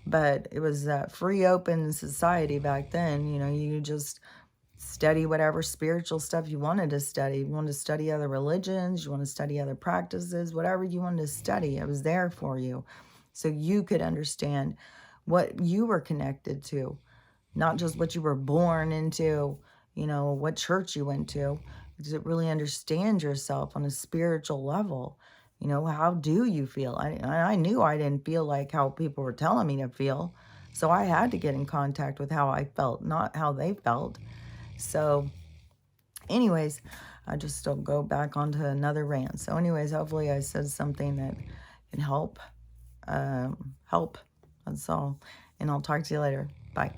but it was a free, open society back then. You just study whatever spiritual stuff you wanted to study. You wanted to study other religions, you want to study other practices, whatever you wanted to study, it was there for you. So you could understand what you were connected to, not just what you were born into, what church you went to. To really understand yourself on a spiritual level. How do you feel? I knew I didn't feel like how people were telling me to feel. So I had to get in contact with how I felt, not how they felt. So anyways, I just still go back onto another rant. So anyways, hopefully I said something that can help. Help. That's all. And I'll talk to you later. Bye.